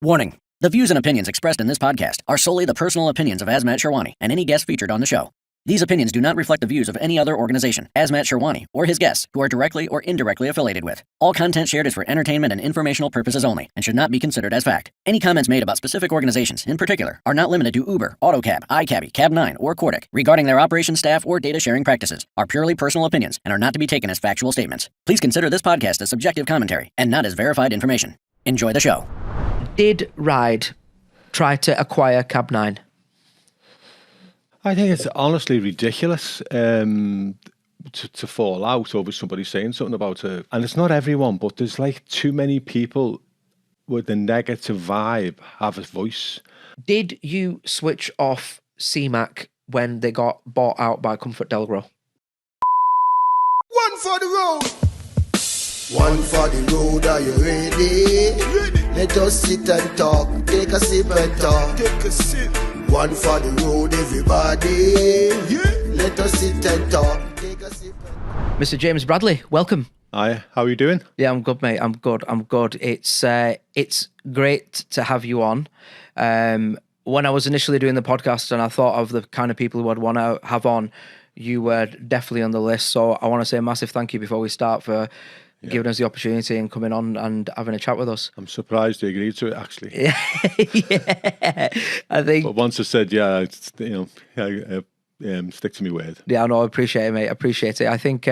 Warning. The views and opinions expressed in this podcast are solely the personal opinions of Azmat Sherwani and any guest featured on the show. These opinions do not reflect the views of any other organization, Azmat Sherwani, or his guests, who are directly or indirectly affiliated with. All content shared is for entertainment and informational purposes only and should not be considered as fact. Any comments made about specific organizations, in particular, are not limited to Uber, AutoCab, iCabbi, Cab9, or Cordic regarding their operations staff or data sharing practices, are purely personal opinions and are not to be taken as factual statements. Please consider this podcast as subjective commentary and not as verified information. Enjoy the show. Did Ride try to acquire Cab9? I think it's honestly ridiculous to fall out over somebody saying something about it. And it's not everyone, but there's like too many people with a negative vibe have a voice. Did you switch off CMAC when they got bought out by ComfortDelGro? One for the road. One for the road, are you ready? Let us sit and talk, take a sip and talk. Take a sip. One for the road, everybody. Let us sit and talk, take a sip and... Mr. James Bradley, welcome. Hi, how are you doing? Yeah, I'm good, mate. I'm good. It's great to have you on. When I was initially doing the podcast and I thought of the kind of people who I'd want to have on, you were definitely on the list. So I want to say a massive thank you before we start for giving us the opportunity and coming on and having a chat with us. I'm surprised you agreed to it, actually. Yeah, I think. But once I said, stick to me word. Yeah, no, I appreciate it, mate. I appreciate it. I think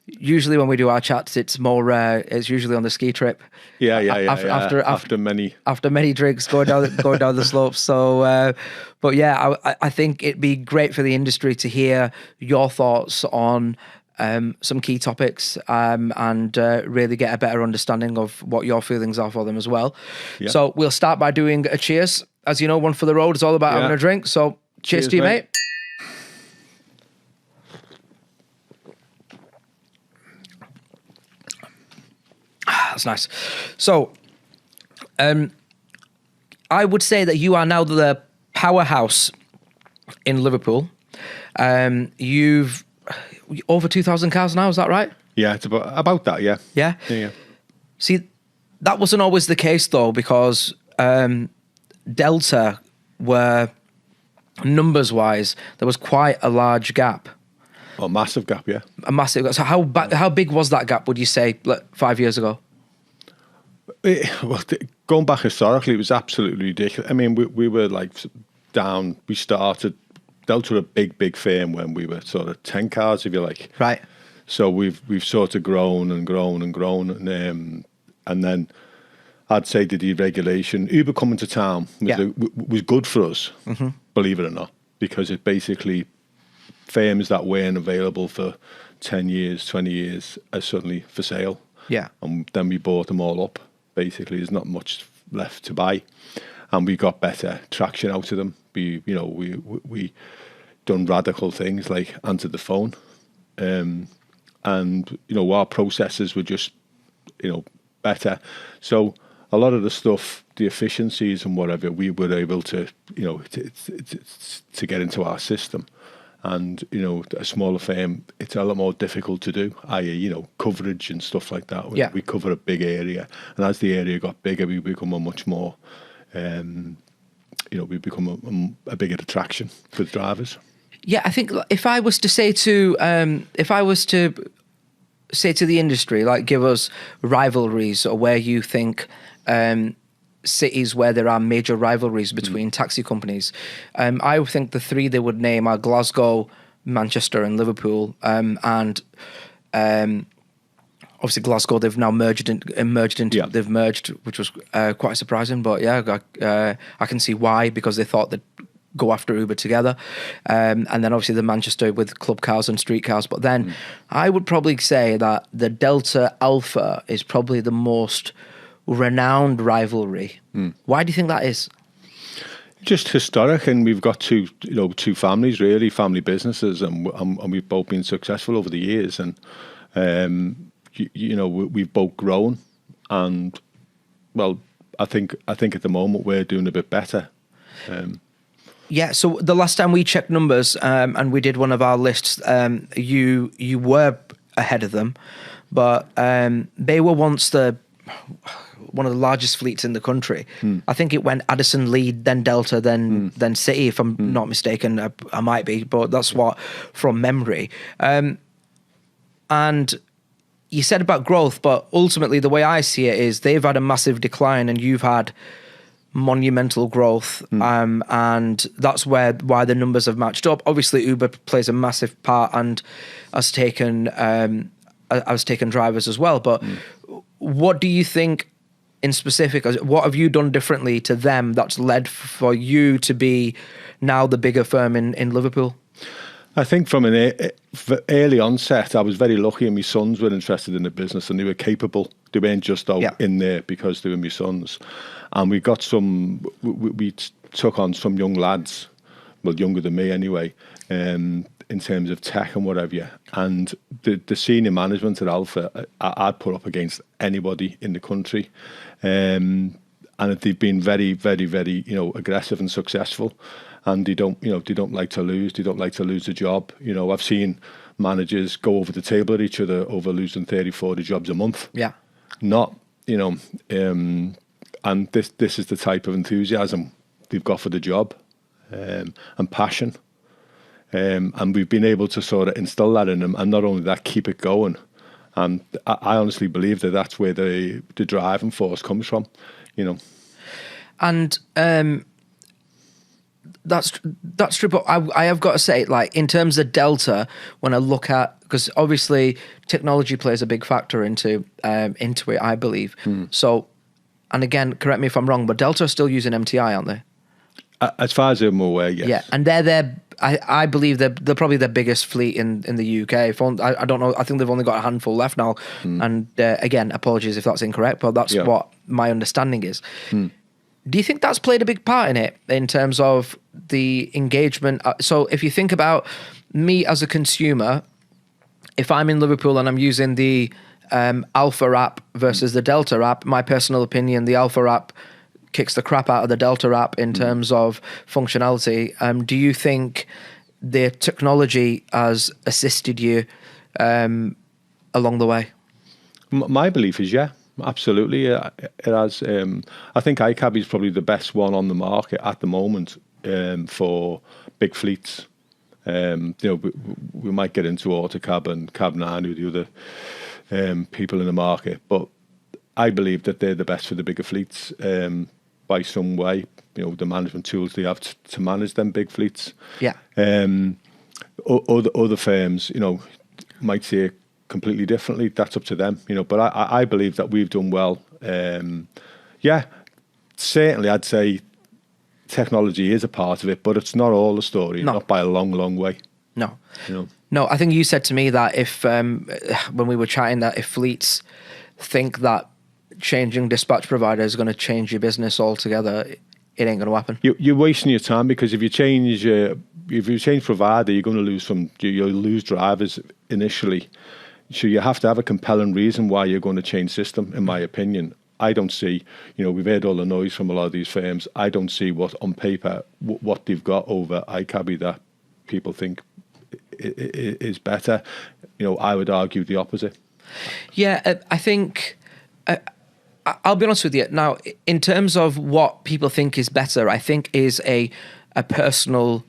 usually when we do our chats, it's more. It's usually on the ski trip. Yeah. After many drinks, going down the slopes. So, but yeah, I think it'd be great for the industry to hear your thoughts on some key topics and really get a better understanding of what your feelings are for them as well. Yeah. So we'll start by doing a cheers. As you know, one for the road is all about having a drink. So cheers to you, mate. That's nice. So I would say that you are now the powerhouse in Liverpool. You've over 2,000 cars now, is that right? Yeah, it's about that, yeah. Yeah? Yeah. See, that wasn't always the case, though, because Delta were, numbers-wise, there was quite a large gap. Oh, massive gap, yeah. A massive gap. So how big was that gap, would you say, 5 years ago? Going back historically, it was absolutely ridiculous. I mean, we were like down, we started... Delta were a big firm when we were sort of 10 cars, if you like. Right. So we've sort of grown, and then I'd say the deregulation, Uber coming to town was good for us, believe it or not, because it basically firms that weren't available for 10 years, 20 years are suddenly for sale. Yeah. And then we bought them all up. Basically, there's not much left to buy, and we got better traction out of them. We done radical things like answered the phone, and our processes were just better. So a lot of the stuff, the efficiencies and whatever, we were able to to get into our system. And a smaller firm, it's a lot more difficult to do, i.e., coverage and stuff like that. We cover a big area, and as the area got bigger, we become a much more we become a bigger attraction for the drivers. Yeah, I think if I was to say to the industry, like, give us rivalries or where you think cities where there are major rivalries between taxi companies, I would think the three they would name are Glasgow, Manchester, and Liverpool, and obviously Glasgow, they've now merged, which was quite surprising. But yeah, I can see why, because they thought they'd go after Uber together. And then obviously the Manchester with club cars and street cars. But then I would probably say that the Delta Alpha is probably the most renowned rivalry. Why do you think that is? Just historic, and we've got two families, really, family businesses, and we've both been successful over the years. And we've both grown, and I think at the moment we're doing a bit better. Yeah. So the last time we checked numbers, and we did one of our lists, you were ahead of them, but they were once one of the largest fleets in the country. I think it went Addison, Lead, then Delta, then City, if I'm not mistaken. I might be, but that's what from memory. And you said about growth, but ultimately the way I see it is they've had a massive decline and you've had monumental growth, and that's why the numbers have matched up. Obviously, Uber plays a massive part and has taken drivers as well. But what do you think in specific? What have you done differently to them that's led for you to be now the bigger firm in Liverpool? I think from an early onset, I was very lucky, and my sons were interested in the business, and they were capable. They weren't just out in there because they were my sons. And we got we took on some young lads, well, younger than me anyway, in terms of tech and whatever. And the senior management at Alpha, I'd put up against anybody in the country. And they've been very, very, very, aggressive and successful. And they don't like to lose. They don't like to lose the job. I've seen managers go over the table at each other over losing 30, 40 jobs a month. Yeah. Not, and this is the type of enthusiasm they've got for the job, and passion. And we've been able to sort of instill that in them, and not only that, keep it going. And I honestly believe that that's where the driving force comes from, And that's true, but I have got to say, like, in terms of Delta, when I look at, because obviously technology plays a big factor into it, I believe. So, and again, correct me if I'm wrong, but Delta are still using MTI, aren't they? As far as I'm aware, yes. Yeah, and I believe they're probably the biggest fleet in the UK. I don't know. I think they've only got a handful left now. And again, apologies if that's incorrect, but that's what my understanding is. Do you think that's played a big part in it, in terms of the engagement? So if you think about me as a consumer, if I'm in Liverpool and I'm using the Alpha app versus the Delta app, my personal opinion, the Alpha app kicks the crap out of the Delta app in terms of functionality. Do you think the technology has assisted you along the way? My belief is, yeah. Absolutely, it has. I think iCabbi is probably the best one on the market at the moment for big fleets. We might get into AutoCab and Cab9, who the other people in the market, but I believe that they're the best for the bigger fleets by some way. The management tools they have to manage them big fleets. Yeah. Other firms, might see it completely differently. That's up to them, but I believe that we've done well. Certainly I'd say technology is a part of it, but it's not all the story. Not by a long way. No, I think you said to me that if when we were chatting, that if fleets think that changing dispatch provider is going to change your business altogether, it ain't going to happen. You're wasting your time, because if you change provider, you're going to lose you'll lose drivers initially. So you have to have a compelling reason why you're going to change system, in my opinion. I don't see, we've heard all the noise from a lot of these firms. I don't see what on paper, what they've got over iCabbi that people think is better. I would argue the opposite. Yeah, I think, I'll be honest with you. Now, in terms of what people think is better, I think is a personal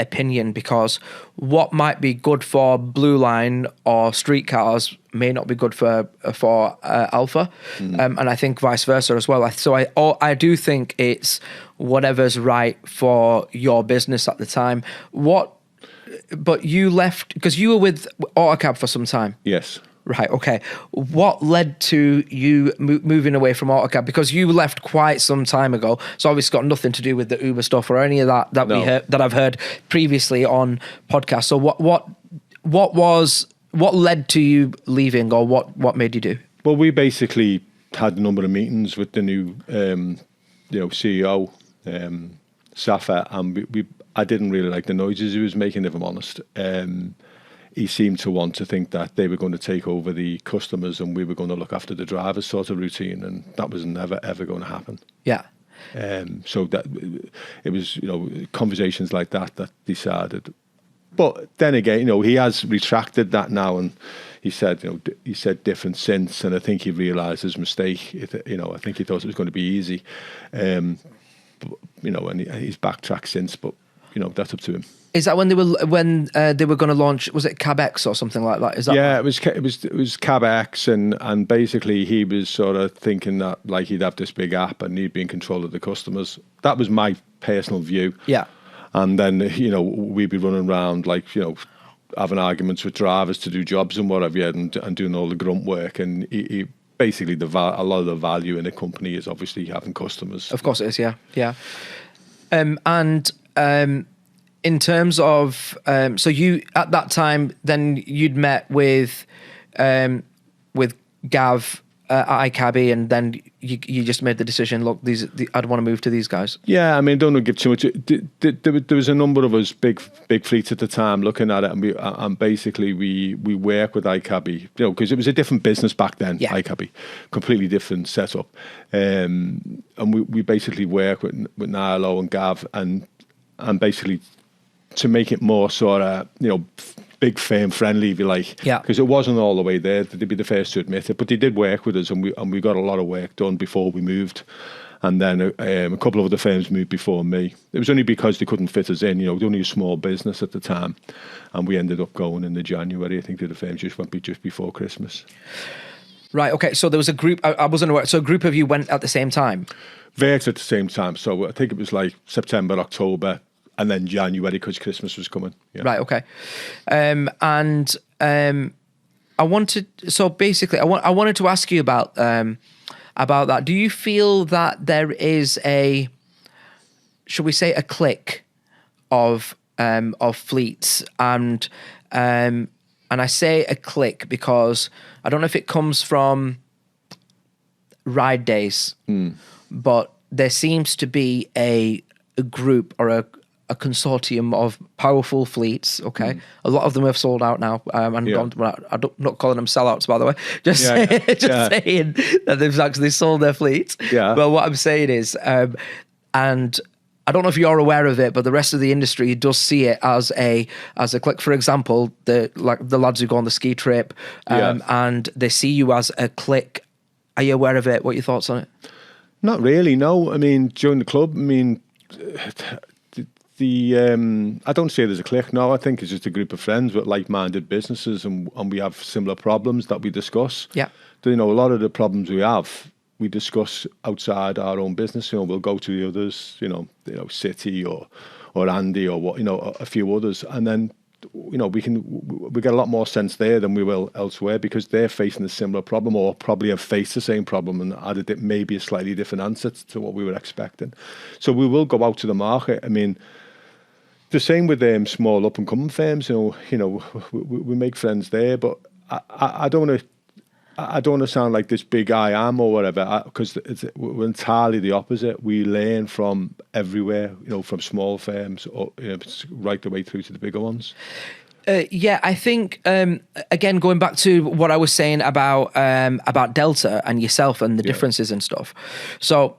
opinion, because what might be good for Blue Line or streetcars may not be good for Alpha, and I think vice versa as well. So I do think it's whatever's right for your business at the time. But you left because you were with AutoCab for some time. Yes. Right, okay. What led to you moving away from AutoCab? Because you left quite some time ago, so obviously got nothing to do with the Uber stuff or any of that that I've heard previously on podcasts. So what led to you leaving, or what made you do? Well, we basically had a number of meetings with the new CEO, Safa, and I didn't really like the noises he was making, if I'm honest. He seemed to want to think that they were going to take over the customers and we were going to look after the drivers sort of routine, and that was never ever going to happen. Yeah. So that it was, conversations like that decided. But then again, he has retracted that now, and he said, he said different since, and I think he realised his mistake. I think he thought it was going to be easy, and he's backtracked since. But that's up to him. Is that when they were going to launch? Was it Cab X or something like that? Is that it was Cab X, and basically he was sort of thinking that like he'd have this big app and he'd be in control of the customers. That was my personal view. Yeah. And then we'd be running around like having arguments with drivers to do jobs and whatever, and doing all the grunt work. And he basically a lot of the value in a company is obviously having customers. Of course it is. Yeah. In terms of, so you at that time, then you'd met with Gav at iCabbi, and then you just made the decision. Look, I'd want to move to these guys. Yeah, I mean, don't want to give too much. There was a number of us big fleets at the time looking at it, and basically we work with iCabbi, because it was a different business back then. Yeah. iCabbi, completely different setup, and we basically work with Nilo and Gav, and basically to make it more sort of, big firm friendly, if you like. Yeah. Because it wasn't all the way there. They'd be the first to admit it, but they did work with us, and we got a lot of work done before we moved. And then a couple of other firms moved before me. It was only because they couldn't fit us in. They were only a small business at the time, and we ended up going in the January. I think the other firms just went just before Christmas. Right. Okay. So there was a group. I wasn't aware. So a group of you went at the same time. Vex at the same time. So I think it was like September, October. And then January, because Christmas was coming. Yeah. Right, okay. I wanted to ask you about that. Do you feel that there is should we say, a clique of fleets, and I say a clique because I don't know if it comes from ride days, but there seems to be a group or a consortium of powerful fleets. Okay, a lot of them have sold out now, and I'm not calling them sellouts, by the way. Just saying that they've actually sold their fleets. Yeah. But what I'm saying is, and I don't know if you're aware of it, but the rest of the industry does see it as a clique. For example, the lads who go on the ski trip, and they see you as a clique. Are you aware of it? What are your thoughts on it? Not really. No. I mean, during the club, I don't say there's a clique. No, I think it's just a group of friends with like-minded businesses, and we have similar problems that we discuss. Yeah. A lot of the problems we have, we discuss outside our own business. We'll go to the others, City or Andy or what, a few others, and then we get a lot more sense there than we will elsewhere, because they're facing a similar problem, or probably have faced the same problem and added maybe a slightly different answer to what we were expecting. So we will go out to the market. I mean, the same with small up and coming firms. We make friends there, but I don't want to sound like this big I am or whatever, because we're entirely the opposite. We learn from everywhere, from small firms right the way through to the bigger ones. I think again, going back to what I was saying about Delta and yourself and the differences and stuff. So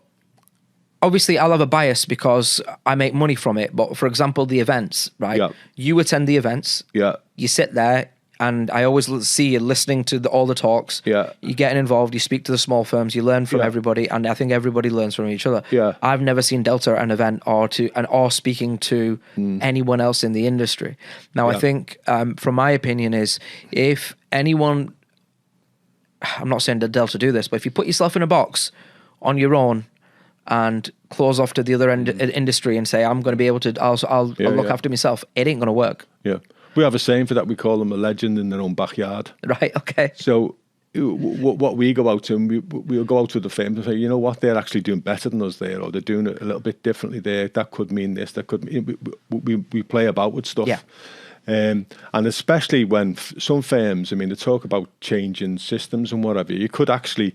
obviously I'll have a bias because I make money from it. But for example, the events, right? Yeah. You attend the events. Yeah. You sit there, and I always see you listening to all the talks. Yeah. You're getting involved. You speak to the small firms. You learn from everybody, and I think everybody learns from each other. Yeah. I've never seen Delta at an event or speaking to anyone else in the industry. Now, I think, from my opinion, is if anyone, I'm not saying that Delta do this, but if you put yourself in a box on your own and close off to the other end industry and say, I'm going to be able to, I'll look after myself, it ain't going to work. Yeah. We have a saying for that. We call them a legend in their own backyard. Right, okay. So what we go out to, and we'll go out to the firms and say, you know what, they're actually doing better than us there, or they're doing it a little bit differently there. That could mean this, that could mean... We play about with stuff. Yeah. And especially when some firms, they talk about changing systems and whatever, you could actually...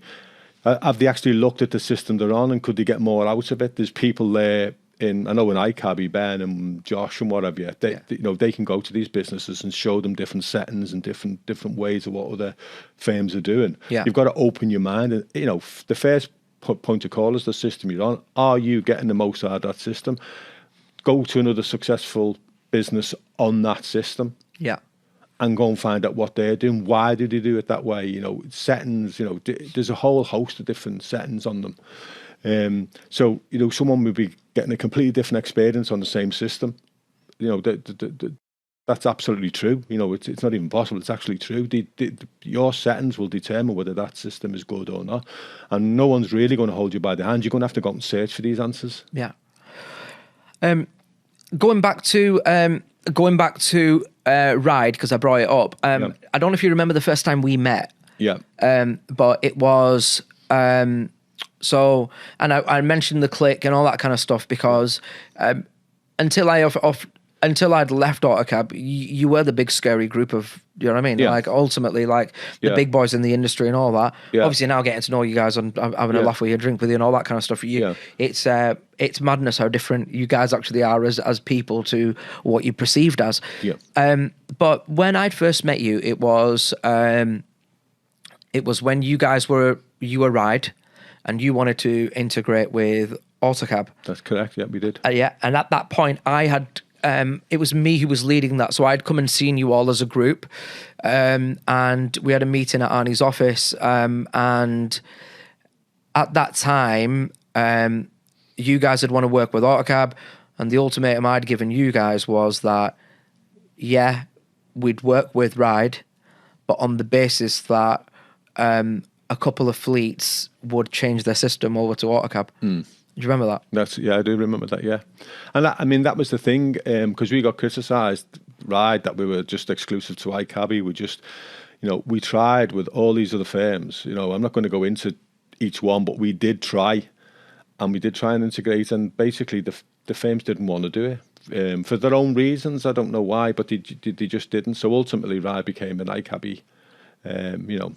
have they actually looked at the system they're on, and could they get more out of it? There's people there I know in iCabbi, Ben and Josh and whatever, they can go to these businesses and show them different settings and different ways of what other firms are doing. Yeah. You've got to open your mind. And, the first point of call is the system you're on. Are you getting the most out of that system? Go to another successful business on that system. Yeah. and go and find out what they're doing. Why did they do it that way? You know, settings, you know, there's a whole host of different settings on them. So, you know, someone would be getting a completely different experience on the same system. You know, that's absolutely true. You know, it's not even possible. It's actually true. Your settings will determine whether that system is good or not. And no one's really going to hold you by the hand. You're going to have to go out and search for these answers. Yeah. Going back to Ride, because I brought it up. I don't know if you remember the first time we met. Yeah. But it was so, and I mentioned the clique and all that kind of stuff because until I'd left AutoCab, you were the big scary group of, you know what I mean? Yeah. Like ultimately, like the big boys in the industry and all that. Yeah. Obviously now getting to know you guys and having a laugh with you, drink with you and all that kind of stuff. It's madness how different you guys actually are as people to what you perceived as. Yeah. But when I'd first met you, it was when you guys were Ride and you wanted to integrate with AutoCab. That's correct. Yeah, we did. Yeah, and at that point, I had it was me who was leading that, so I'd come and seen you all as a group, and we had a meeting at Arnie's office, and at that time, you guys had want to work with AutoCab, and the ultimatum I'd given you guys was that, yeah, we'd work with Ride, but on the basis that a couple of fleets would change their system over to AutoCab. Do you remember that? I do remember that, yeah. And that, I mean, that was the thing, because we got criticised, Ride, that we were just exclusive to iCabbi. We just, you know, we tried with all these other firms. You know, I'm not going to go into each one, but we did try, and integrate, and basically the firms didn't want to do it. For their own reasons, I don't know why, but they just didn't. So ultimately, Ride became an iCabbi, you know.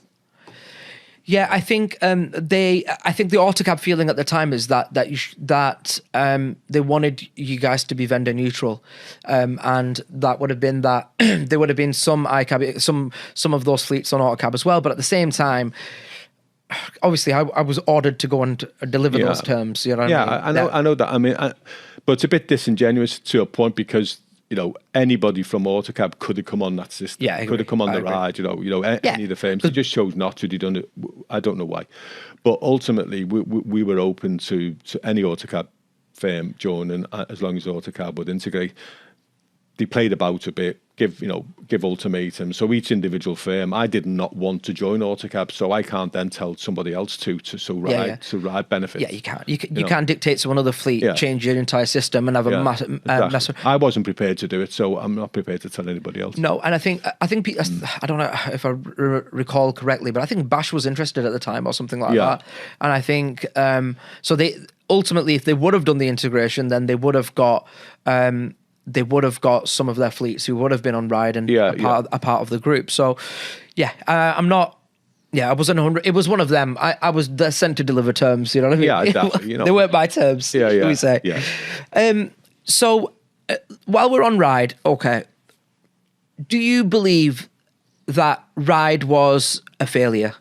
Yeah, I think I think the AutoCab feeling at the time is that they wanted you guys to be vendor neutral, and that would have been that there would have been some iCabbi, some of those fleets on AutoCab as well. But at the same time, obviously, I was ordered to go and deliver those terms. You know what I mean? I know that. I mean, but it's a bit disingenuous to a point because, you know, anybody from AutoCab could have come on that system. Yeah, could have come on the Ride. You know, any of the firms. They just chose not to. They done it. I don't know why, but ultimately we were open to any AutoCab firm joining as long as AutoCab would integrate. They played about a bit, give ultimatums. So each individual firm, I did not want to join AutoCab, so I can't then tell somebody else to Ride benefit. Yeah, you can't. You can't dictate to another fleet, change your entire system and have a massive. I wasn't prepared to do it, so I'm not prepared to tell anybody else. No, and I think I don't know if I recall correctly, but I think Bash was interested at the time or something like that. And I think so. They ultimately, if they would have done the integration, then they would have got. They would have got some of their fleets who would have been on Ride and a part of the group. So, I'm not. Yeah, I wasn't 100. It was one of them. I was sent to deliver terms. You know what I mean? Yeah, exactly. You know, they weren't my terms. Yeah. We say. Yeah. So, while we're on Ride, okay, do you believe that Ride was a failure?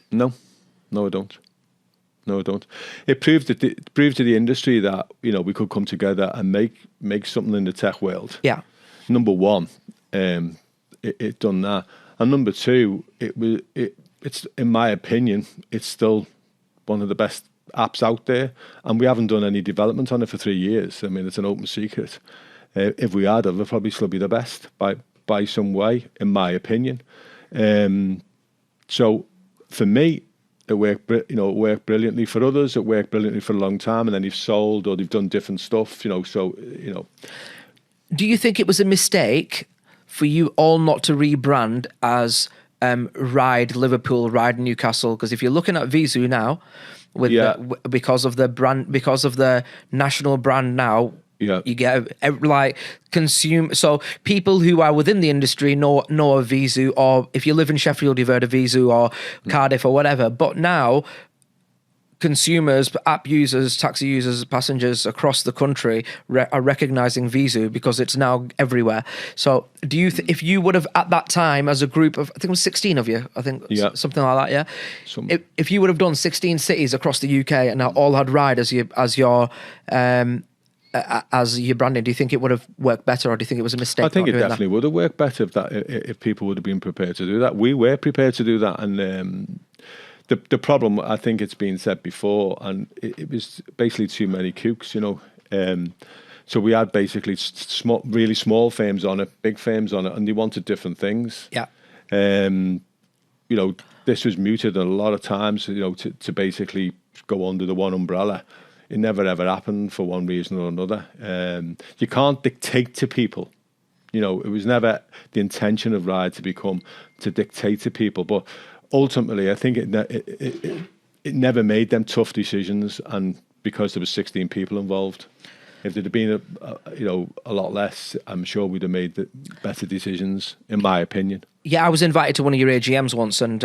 No, I don't. No, I don't. It proved to the industry that, you know, we could come together and make something in the tech world. Yeah. Number one, it done that, and number two, it's in my opinion, it's still one of the best apps out there, and we haven't done any development on it for 3 years. I mean, it's an open secret. If we had, it would probably still be the best by some way, in my opinion. So for me, it worked brilliantly. For others, it worked brilliantly for a long time, and then they've sold or they've done different stuff, you know, so, you know. Do you think it was a mistake for you all not to rebrand as Ride Liverpool, Ride Newcastle? Because if you're looking at Veezu now, because of the national brand now, you get like so people who are within the industry know of Veezu, or if you live in Sheffield, you've heard of Veezu, or Cardiff or whatever. But now consumers, app users, taxi users, passengers across the country are recognizing Veezu because it's now everywhere. So do you if you would have at that time, as a group of, I think it was 16 of you, something like that, if you would have done 16 cities across the UK and now all had Ride as your as your branding? Do you think it would have worked better, or do you think it was a mistake? I think not it doing definitely would have worked better if people would have been prepared to do that. We were prepared to do that, and the problem, I think it's been said before, and it was basically too many kooks, you know. So we had basically really small firms on it, big firms on it, and they wanted different things. Yeah. You know, this was muted a lot of times, you know, to basically go under the one umbrella. It never ever happened for one reason or another. You can't dictate to people. You know, it was never the intention of Riide to dictate to people. But ultimately, I think it never made them tough decisions, and because there was 16 people involved. If there'd have been a lot less, I'm sure we'd have made better decisions, in my opinion. Yeah, I was invited to one of your AGMs once, and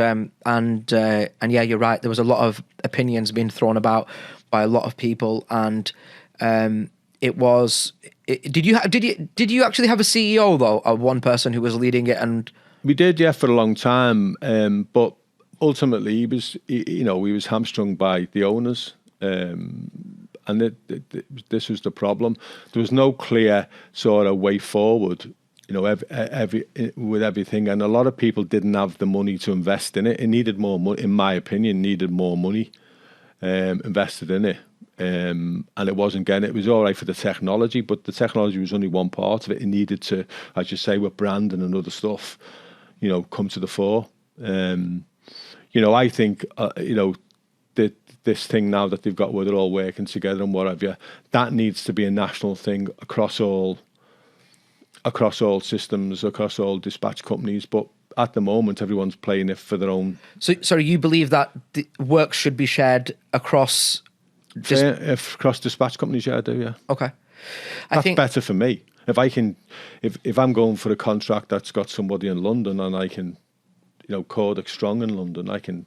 yeah, you're right. There was a lot of opinions being thrown about by a lot of people, and it was. Did you actually have a CEO though, or one person who was leading it? And we did, yeah, for a long time. But ultimately, he was hamstrung by the owners. And this was the problem. There was no clear sort of way forward, you know, with everything. And a lot of people didn't have the money to invest in it. It needed more money, in my opinion, more money invested in it. And it wasn't getting it. It was all right for the technology, but the technology was only one part of it. It needed to, as you say, with branding and other stuff, you know, come to the fore. You know, I think, you know, this thing now that they've got where they're all working together and whatever, that needs to be a national thing across all systems, across all dispatch companies. But at the moment, everyone's playing it for their own. So, sorry, you believe that the work should be shared across? Across dispatch companies, yeah, I do, yeah. Okay. That's better for me. If I'm going for a contract that's got somebody in London and I can, you know, Cordic strong in London, I can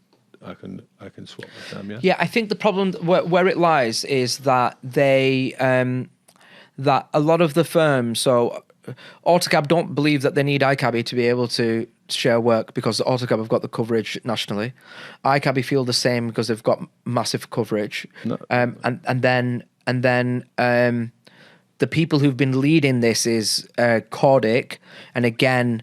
swap with them, yeah. Yeah, I think the problem where it lies is that they that a lot of the firms, so AutoCab don't believe that they need iCabbi to be able to share work because AutoCab have got the coverage nationally. iCabbi feel the same because they've got massive coverage. No. And then the people who've been leading this is Cordic, and again,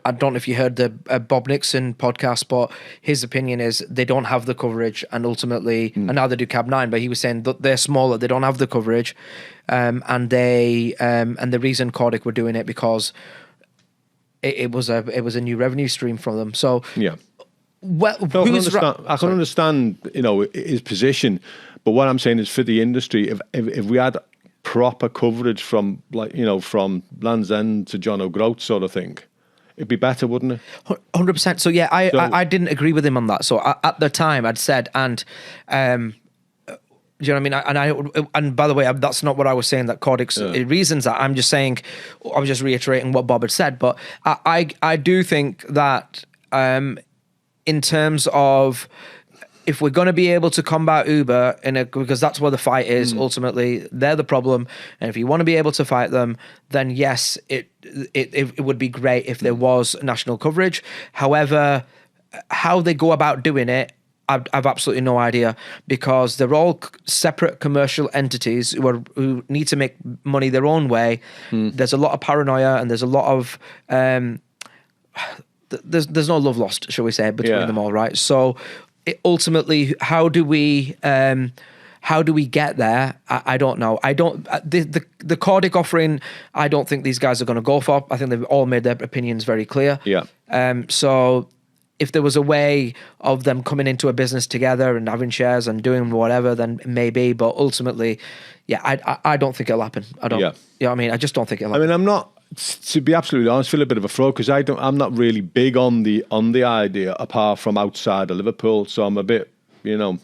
I don't know if you heard the Bob Nixon podcast, but his opinion is they don't have the coverage, and ultimately, and now they do Cab 9, but he was saying that they're smaller, they don't have the coverage, and the reason Cordic were doing it because it was a new revenue stream from them. So yeah, well, I can understand, you know, his position, but what I'm saying is for the industry, if we had proper coverage from, like, you know, from Land's End to John O'Groat sort of thing, it'd be better, wouldn't it? 100%. So yeah, I didn't agree with him on that. So at the time, I'd said, and do you know what I mean? And by the way, that's not what I was saying. That Cordic's reasons that. I'm just saying, I was just reiterating what Bob had said. But I do think that in terms of, if we're going to be able to combat Uber because that's where the fight is, ultimately, they're the problem. And if you want to be able to fight them, then yes, it would be great if there was national coverage. However, how they go about doing it, I've absolutely no idea, because they're all separate commercial entities who need to make money their own way. There's a lot of paranoia, and there's a lot of there's no love lost, shall we say, between them all, right? So ultimately, how do we get there? I don't know. The Cordic offering, I don't think these guys are going to go for. I think they've all made their opinions very clear. Yeah. So if there was a way of them coming into a business together and having shares and doing whatever, then maybe. But ultimately, yeah, I don't think it'll happen. I don't. Yeah. You know what I mean? I just don't think it'll happen. I mean, I'm not. To be absolutely honest, I feel a bit of a fraud because I'm not really big on the idea apart from outside of Liverpool. So I'm a bit, you know.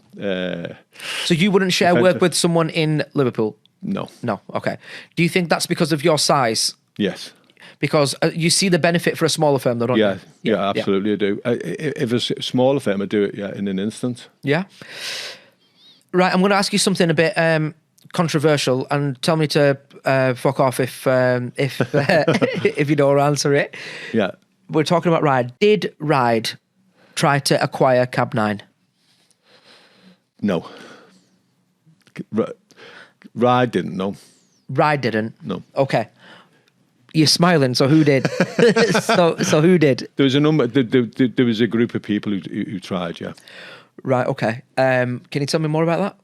So you wouldn't share work with someone in Liverpool? No. No. Okay. Do you think that's because of your size? Yes. Because you see the benefit for a smaller firm, though, don't you? Yeah, absolutely, I do. If it's a smaller firm, I do it in an instant. Yeah. Right, I'm going to ask you something a bit controversial, and tell me to fuck off if if you don't answer it. Yeah. We're talking about Riide. Did Riide try to acquire Cab 9? No. Riide didn't, no. Ride didn't? No. Okay. You're smiling, so who did? so who did? There was a number. There was a group of people who tried. Yeah. Right. Okay. Can you tell me more about that?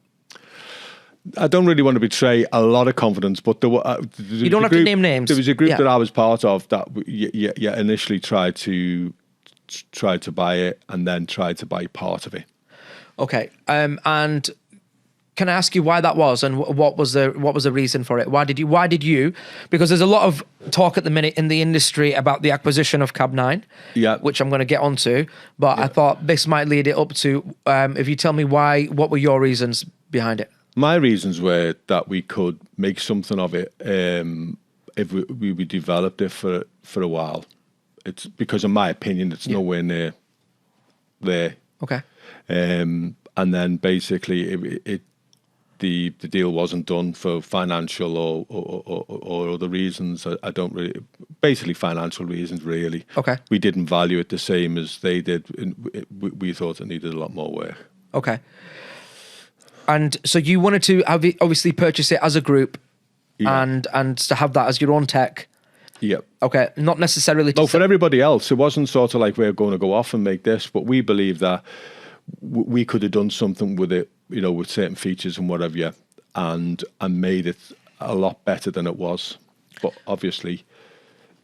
I don't really want to betray a lot of confidence, but there were. You don't have to name names. There was a group that I was part of that initially tried to buy it and then tried to buy part of it. Okay. And can I ask you why that was, and what was the reason for it? Why did you? Because there's a lot of talk at the minute in the industry about the acquisition of Cab9, which I'm going to get onto. But I thought this might lead it up to if you tell me why. What were your reasons behind it? My reasons were that we could make something of it if we developed it for a while. It's because, in my opinion, it's nowhere near there. Okay. And then basically the deal wasn't done for financial or other reasons. I don't really, basically financial reasons, really. Okay. We didn't value it the same as they did. We thought it needed a lot more work. Okay. And so you wanted to obviously purchase it as a group, and to have that as your own tech. Yep. Okay. Not necessarily. For everybody else, it wasn't sort of like we're going to go off and make this, but we believe that we could have done something with it, with certain features and whatever, and made it a lot better than it was. But obviously,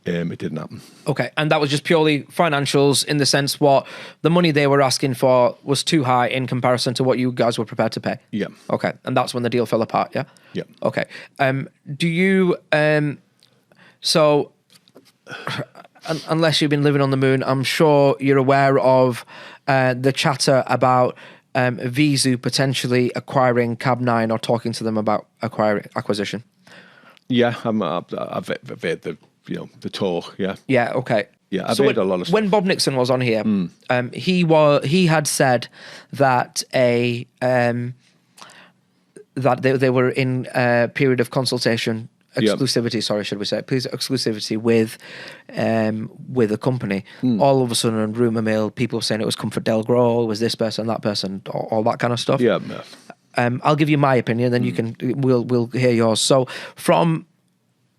it didn't happen. Okay. And that was just purely financials, in the sense what the money they were asking for was too high in comparison to what you guys were prepared to pay. Yeah. Okay. And that's when the deal fell apart. Yeah. Yeah. Okay. Do you? So, unless you've been living on the moon, I'm sure you're aware of the chatter about Veezu potentially acquiring Cab9 or talking to them about acquisition. Yeah, I've heard the talk. Yeah. Yeah. Okay. Yeah, I've heard a lot of stuff. When Bob Nixon was on here, he had said that that they were in a period of consultation. Exclusivity, sorry, should we say? Please, exclusivity with a company. All of a sudden, on rumor mill, people saying it was Comfort Delgro, it was this person, that person, all that kind of stuff. Yeah. I'll give you my opinion, then we'll hear yours. So, from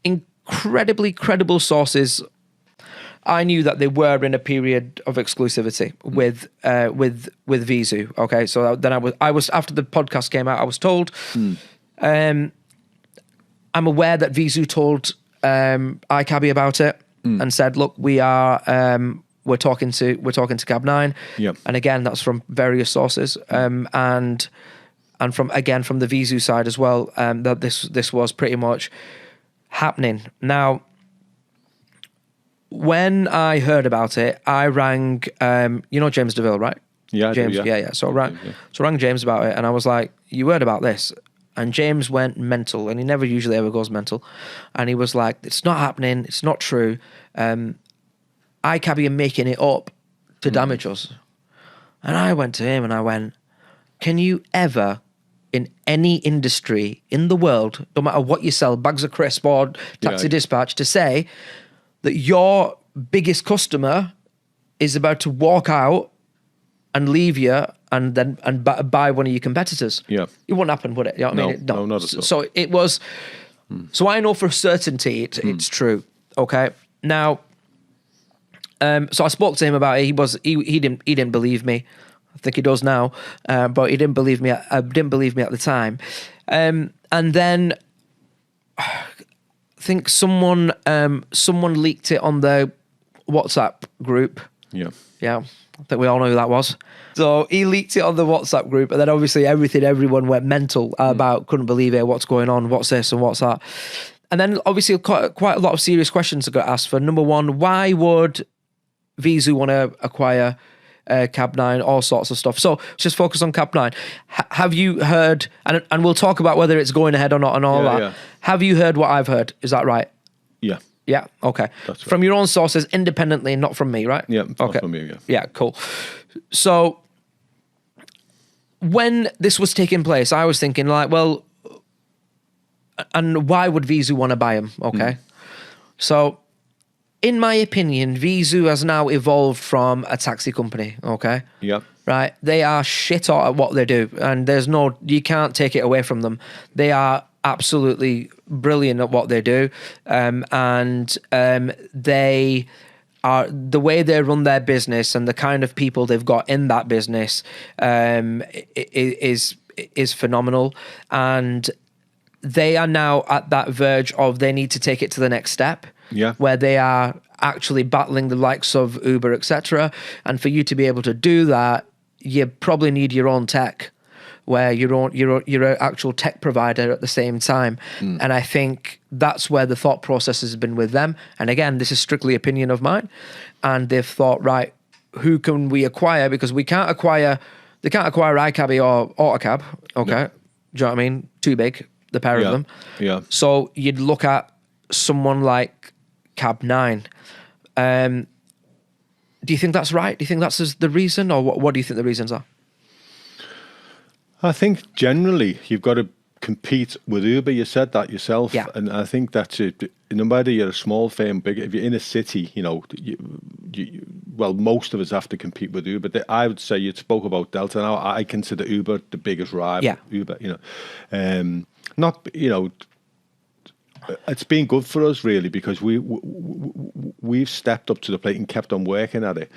incredibly credible sources, I knew that they were in a period of exclusivity with Veezu. Okay, so then I was after the podcast came out, I was told. I'm aware that Veezu told iCabbi about it and said, "Look, we're talking to Cab9." Yep. And again, that's from various sources, and from the Veezu side as well. That this was pretty much happening. Now, when I heard about it, I rang James DeVille, right? Yeah, James. Yeah. So I rang James about it, and I was like, "You heard about this?" And James went mental, and he never usually ever goes mental. And he was like, "It's not happening. It's not true. iCabbi are making it up to damage us." And I went to him and I went, "Can you ever, in any industry in the world, no matter what you sell, bags of crisp or taxi dispatch, to say that your biggest customer is about to walk out and leave you and buy one of your competitors?" Yeah. It wouldn't happen, would it? You know what I mean? No, not at all. So it was, so I know for certainty it's true. Okay. Now, so I spoke to him about it. He didn't believe me. I think he does now. But he didn't believe me. Didn't believe me at the time. And then I think someone leaked it on the WhatsApp group. Yeah. Yeah. I think we all know who that was. So he leaked it on the WhatsApp group, and then obviously everyone went mental about, couldn't believe it, what's going on, what's this and what's that. And then obviously quite a lot of serious questions got asked for. Number one, why would Veezu want to acquire Cab9, all sorts of stuff. So just focus on Cab9. Have you heard, and we'll talk about whether it's going ahead or not and all that. Yeah. Have you heard what I've heard? Is that right? Yeah. Yeah, okay. That's right. From your own sources, independently, not from me, right? Yeah, okay. Not from you, yeah. Yeah, cool. So when this was taking place, I was thinking like, well, and why would Veezu want to buy them? Okay. So in my opinion, Veezu has now evolved from a taxi company, okay? Yeah. right? They are shit at what they do, and you can't take it away from them. They are absolutely brilliant at what they do, and they are, the way they run their business and the kind of people they've got in that business is phenomenal, and they are now at that verge of they need to take it to the next step, where they are actually battling the likes of Uber, etc. And for you to be able to do that, you probably need your own tech, where you're an actual tech provider at the same time. And I think that's where the thought process has been with them. And again, this is strictly opinion of mine. And they've thought, right, who can we acquire? Because they can't acquire iCabbi or AutoCab. Okay. No. Do you know what I mean? Too big, the pair of them. Yeah. So you'd look at someone like Cab 9. Do you think that's right? Do you think that's the reason, or what do you think the reasons are? I think generally you've got to compete with Uber. You said that yourself, and I think that's it. No matter you're a small firm, big, if you're in a city, well, most of us have to compete with Uber. I would say you spoke about Delta. Now I consider Uber the biggest rival. Yeah. Uber, it's been good for us really, because we've stepped up to the plate and kept on working at it,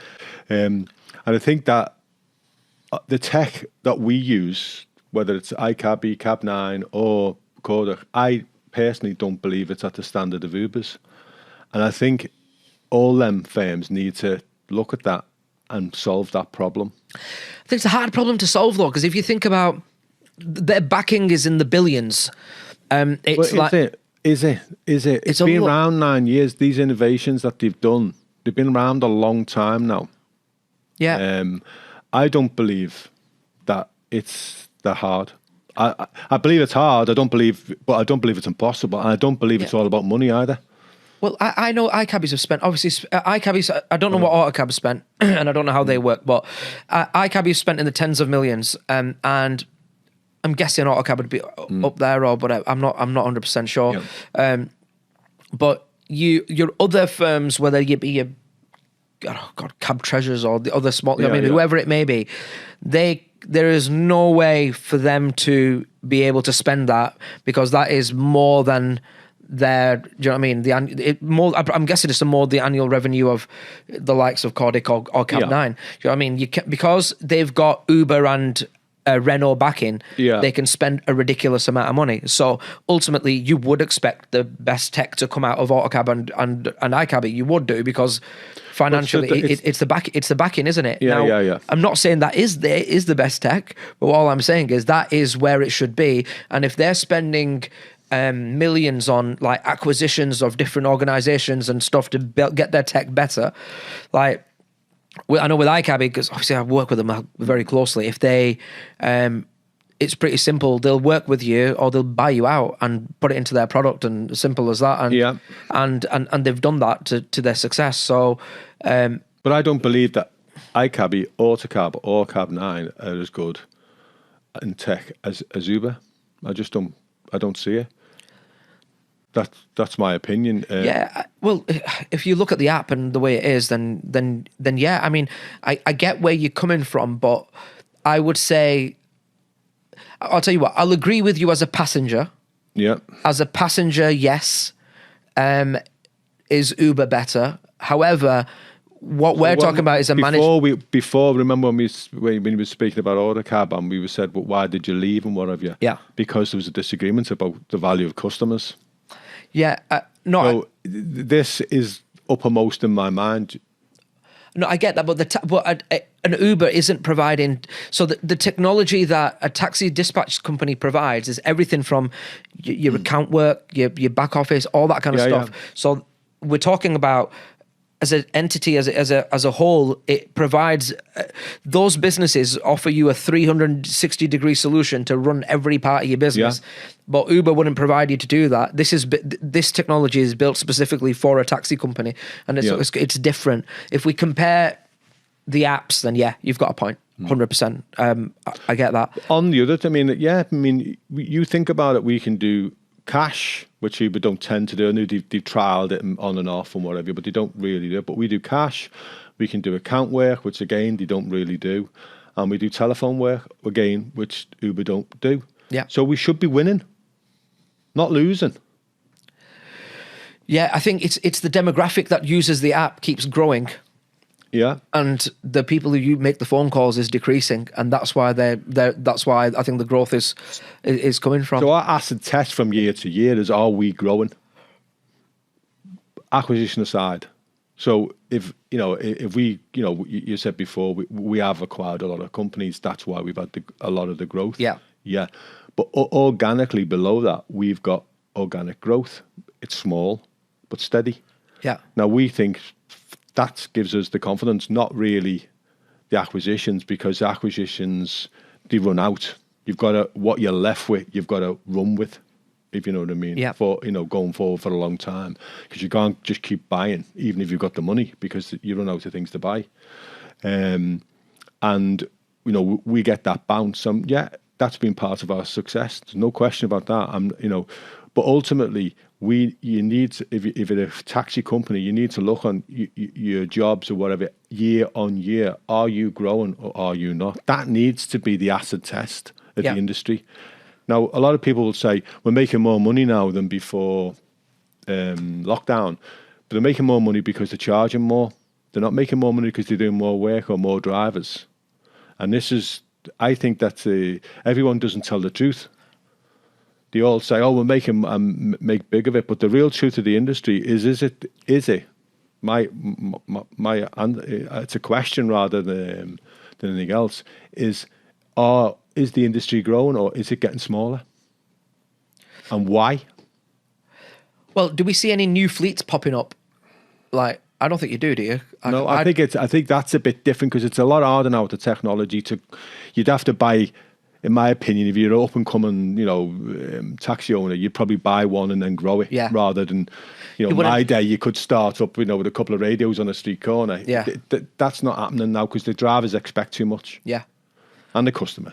and I think that the tech that we use, whether it's iCabbi, Cab 9 or Kodak, I personally don't believe it's at the standard of Uber's, and I think all them firms need to look at that and solve that problem. I think it's a hard problem to solve though, because if you think about their backing is in the billions. Is it? It's been around 9 years. These innovations that they've done, they've been around a long time now. Yeah. I don't believe that it's that hard. I believe it's hard. But I don't believe it's impossible. And I don't believe it's all about money either. Well, I know iCabbis have spent, obviously, iCabbis, I don't know what AutoCab spent, and I don't know how they work, but iCabbi spent in the tens of millions, and I'm guessing AutoCab would be up there, but I'm not 100% sure. Yeah. But your other firms, whether you be Cab Treasures or the other small, whoever it may be, there is no way for them to be able to spend that, because that is more than their, do you know what I mean? I'm guessing it's more the annual revenue of the likes of Kodak or Cab 9. Do you know what I mean? Because they've got Uber and Renault backing, they can spend a ridiculous amount of money. So ultimately, you would expect the best tech to come out of AutoCab and iCabbi. You would do, because financially, it's the backing, isn't it? Yeah. I'm not saying that is the best tech, but all I'm saying is that is where it should be. And if they're spending millions on like acquisitions of different organizations and stuff to get their tech better, like. Well, I know with iCabbi, because obviously I work with them very closely. If they, it's pretty simple. They'll work with you, or they'll buy you out and put it into their product, and simple as that. And they've done that to their success. So, but I don't believe that iCabbi, AutoCab, or Cab 9 are as good in tech as Uber. I don't see it. That's my opinion. Well, if you look at the app and the way it is, then yeah. I mean, I get where you're coming from, but I would say, I'll tell you what, I'll agree with you as a passenger. Yeah. As a passenger, yes. Is Uber better? However, what we're talking about is a manager. Before, remember when we were speaking about AutoCab, and we said, well, why did you leave and what have you? Yeah. Because there was a disagreement about the value of customers. Yeah, this is uppermost in my mind. No, I get that, but an Uber isn't providing. So the technology that a taxi dispatch company provides is everything from your account work, your back office, all that kind of stuff. Yeah. So we're talking about, as an entity, as a whole, it provides, those businesses offer you a 360-degree solution to run every part of your business. Yeah. But Uber wouldn't provide you to do that. This technology is built specifically for a taxi company, and it's different. If we compare the apps, then yeah, you've got a point. 100%. I get that. On the other, you think about it, we can do cash, which Uber don't tend to do. I know they've trialed it on and off and whatever, but they don't really do it. But we do cash. We can do account work, which again, they don't really do. and we do telephone work again, which Uber don't do. Yeah. So we should be winning, not losing. Yeah, I think it's the demographic that uses the app keeps growing. Yeah. And the people who you make the phone calls is decreasing, and that's why that's why I think the growth is coming from. So our acid test from year to year is, are we growing? Acquisition aside. So if we, you said before, we have acquired a lot of companies. That's why we've had a lot of the growth. Yeah. Yeah. But organically below that, we've got organic growth. It's small, but steady. Yeah. Now we think that gives us the confidence, not really the acquisitions, because acquisitions, they run out. You've got to, what you're left with, you've got to run with, if you know what I mean. Yeah. For, going forward for a long time, because you can't just keep buying, even if you've got the money, because you run out of things to buy. And, we get that bounce. Yeah, that's been part of our success. There's no question about that. But ultimately, you need, if you're a taxi company, you need to look on your jobs or whatever year on year. Are you growing or are you not? That needs to be the acid test of the industry. Now, a lot of people will say we're making more money now than before lockdown, but they're making more money because they're charging more. They're not making more money because they're doing more work or more drivers. And I think that everyone doesn't tell the truth. They all say, "Oh, we're making make big of it," but the real truth of the industry is it? My it's a question rather than anything else. Is the industry growing or is it getting smaller? And why? Well, do we see any new fleets popping up? Like, I don't think you do you? No, I think that's a bit different, because it's a lot harder now with the technology. You'd have to buy. In my opinion, if you're an up-and-coming, taxi owner, you'd probably buy one and then grow it, rather than, my day, you could start up, with a couple of radios on a street corner. Yeah. That's not happening now, because the drivers expect too much. Yeah. And the customer.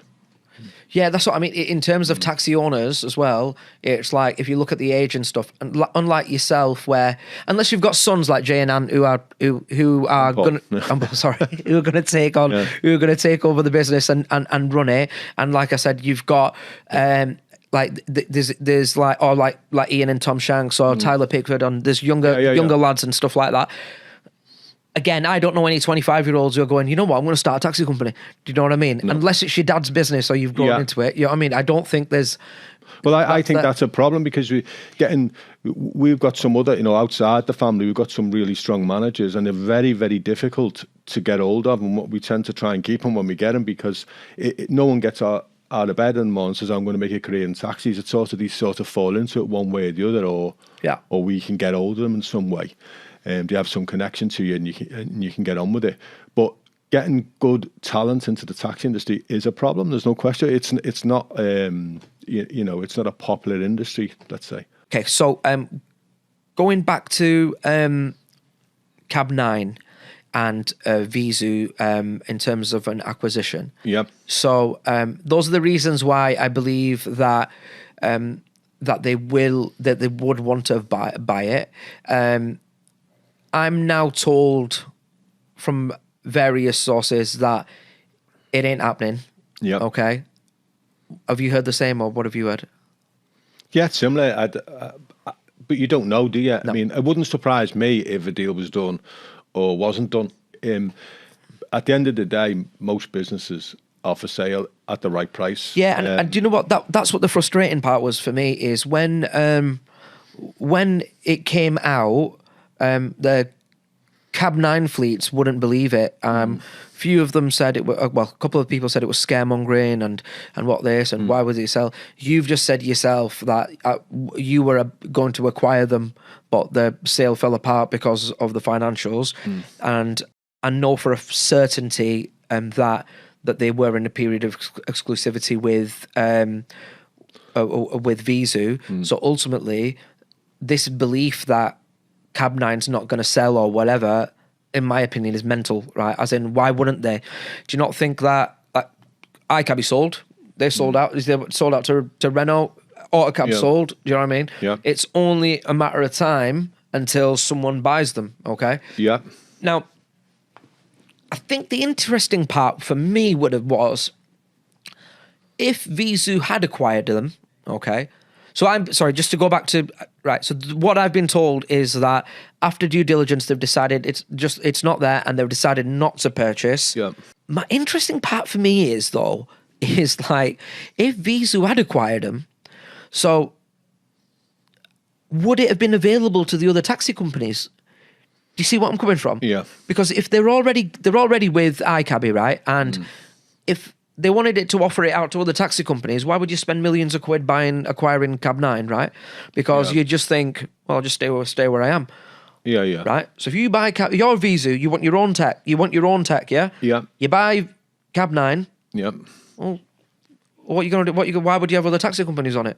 Yeah, that's what I mean. In terms of taxi owners as well, it's like, if you look at the age and stuff, and unlike yourself, where unless you've got sons like Jay and Ann who are going to take on, who are going to take over the business and run it, and like I said, you've got there's like Ian and Tom Shanks or Tyler Pickford, and there's younger lads and stuff like that. Again, I don't know any 25-year-olds who are going, you know what, I'm going to start a taxi company. Do you know what I mean? No. Unless it's your dad's business or you've grown into it. You know what I mean? I don't think there's... Well, I think that's a problem, because we've got some other, outside the family, we've got some really strong managers, and they're very, very difficult to get hold of, and we tend to try and keep them when we get them, because no one gets out of bed in the morning and says, I'm going to make a career in taxis. It's these sort of fall into it one way or the other, or we can get hold of them in some way. They have some connection to you, and you can get on with it. But getting good talent into the taxi industry is a problem. There's no question. It's not it's not a popular industry, let's say. Okay, so going back to Cab 9 and Veezu in terms of an acquisition. Yep. So those are the reasons why I believe that they would want to buy it. I'm now told from various sources that it ain't happening. Yeah. Okay. Have you heard the same, or what have you heard? Yeah, it's similar. But you don't know, do you? No. I mean, it wouldn't surprise me if a deal was done or wasn't done. At the end of the day, most businesses are for sale at the right price. Yeah, and do you know what? That's what the frustrating part was for me, is when it came out, the Cab 9 fleets wouldn't believe it. Few of them said it was, a couple of people said it was scaremongering and what this, and why would it sell? You've just said yourself that you were going to acquire them, but the sale fell apart because of the financials. And I know for a certainty that they were in a period of exclusivity with Veezu. So ultimately, this belief that Cab 9's not going to sell or whatever, in my opinion, is mental, right? As in, why wouldn't they? Do you not think that iCabbi sold? They sold out. They sold out to Renault. AutoCab sold. Do you know what I mean? Yeah. It's only a matter of time until someone buys them, okay? Yeah. Now, I think the interesting part for me was if Veezu had acquired them, okay. So I'm sorry, just to go back to, right, so what I've been told is that after due diligence, they've decided it's not there and they've decided not to purchase. Yeah. My interesting part for me is, though, is like, if Visu had acquired them, so would it have been available to the other taxi companies? Do you see what I'm coming from? Yeah. Because if they're already with iCabbi, right? And if they wanted it to offer it out to other taxi companies, why would you spend millions of quid acquiring Cab 9, right? Because you just think, well, I'll just stay where I am. Yeah, yeah. Right? So if you buy your Visu, you want your own tech. Yeah? Yeah. You buy Cab 9. Yeah. Well, what are you going to do? Why would you have other taxi companies on it?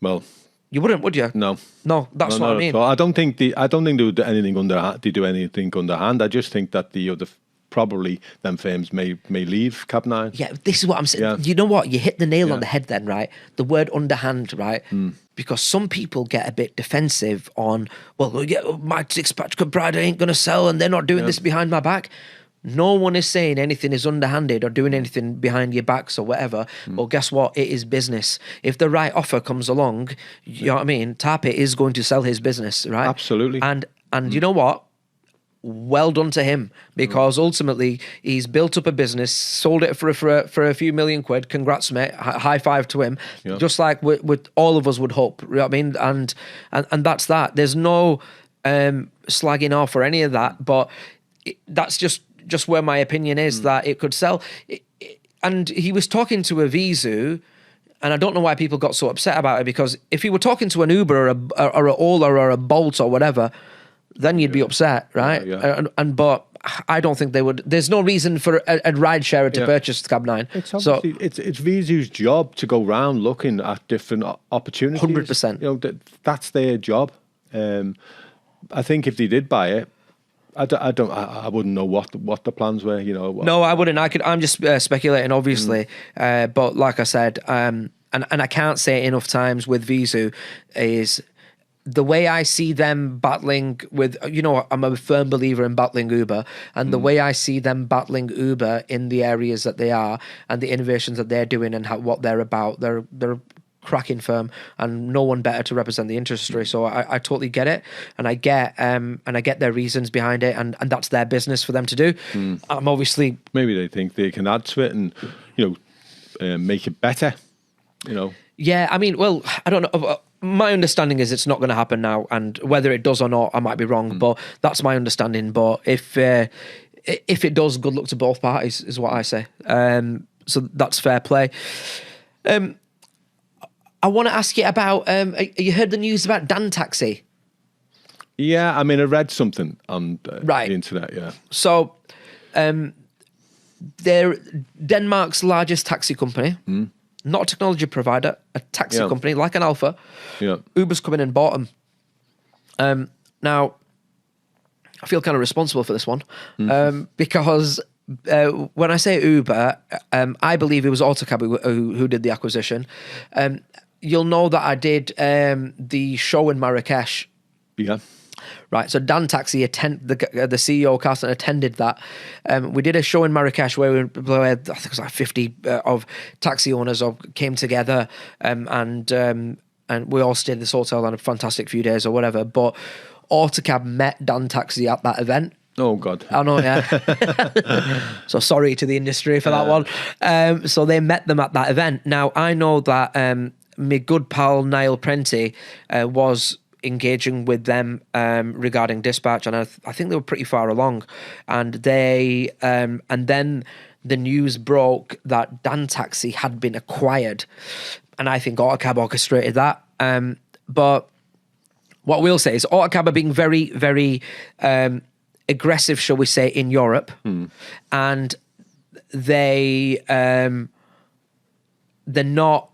Well, you wouldn't, would you? No. No, that's what I mean. So I don't think they do anything underhand. I just think that the other probably them firms may leave Cab 9. Yeah, this is what I'm saying. Yeah. You know what? You hit the nail on the head then, right? The word underhand, right? Because some people get a bit defensive on, well, yeah, my dispatch provider ain't going to sell and they're not doing this behind my back. No one is saying anything is underhanded or doing anything behind your backs or whatever. Well, guess what? It is business. If the right offer comes along, you know what I mean? Tarpit is going to sell his business, right? Absolutely. And you know what? Well done to him, because ultimately he's built up a business, sold it for a few million quid. Congrats, mate! High five to him. Yeah. Just like with all of us would hope. You know what I mean? And that's that. There's no slagging off or any of that, but that's just where my opinion is that it could sell. And he was talking to a Veezu, and I don't know why people got so upset about it, because if he were talking to an Uber or a Ola or a Bolt or whatever, then you'd be upset, right? Yeah. But I don't think they would. There's no reason for a ride sharer to purchase Cab 9. It's obviously, it's Veezu's job to go round looking at different opportunities. 100%. You know, that's their job. I think if they did buy it, I wouldn't know what the plans were. You know. No, I wouldn't. I'm just speculating, obviously. But like I said, and I can't say it enough times with Veezu is, the way I see them battling with, you know, I'm a firm believer in battling Uber, and the way I see them battling Uber in the areas that they are and the innovations that they're doing and what they're about, they're a cracking firm, and no one better to represent the industry. So I totally get it, and I get their reasons behind it, and that's their business for them to do. I'm obviously, maybe they think they can add to it and, you know, make it better. You know. Yeah, I mean, well, I don't know. My understanding is it's not going to happen now, and whether it does or not, I might be wrong, but that's my understanding. But if it does, good luck to both parties, is what I say. So that's fair play. I want to ask you about, you heard the news about Dan Taxi? Yeah, I mean, I read something on the internet, yeah. So, they're Denmark's largest taxi company. Not a technology provider, a taxi company like an Alpha. Yeah. Uber's come in and bought them. Now, I feel kind of responsible for this one because when I say Uber, I believe it was AutoCab who did the acquisition. You'll know that I did the show in Marrakesh. Yeah. Right, so Dan Taxi, the CEO, Carson, attended that. We did a show in Marrakesh where I think it was like 50 of taxi owners came together, and we all stayed at this hotel on a fantastic few days or whatever. But AutoCab met Dan Taxi at that event. Oh, God. I know, yeah. So sorry to the industry for that one. So they met them at that event. Now, I know that my good pal Niall Prenti was engaging with them regarding dispatch, and I think they were pretty far along, and they and then the news broke that Dan Taxi had been acquired, and I think AutoCab orchestrated that. But what we'll say is AutoCab are being very, very aggressive, shall we say, in Europe, and they're not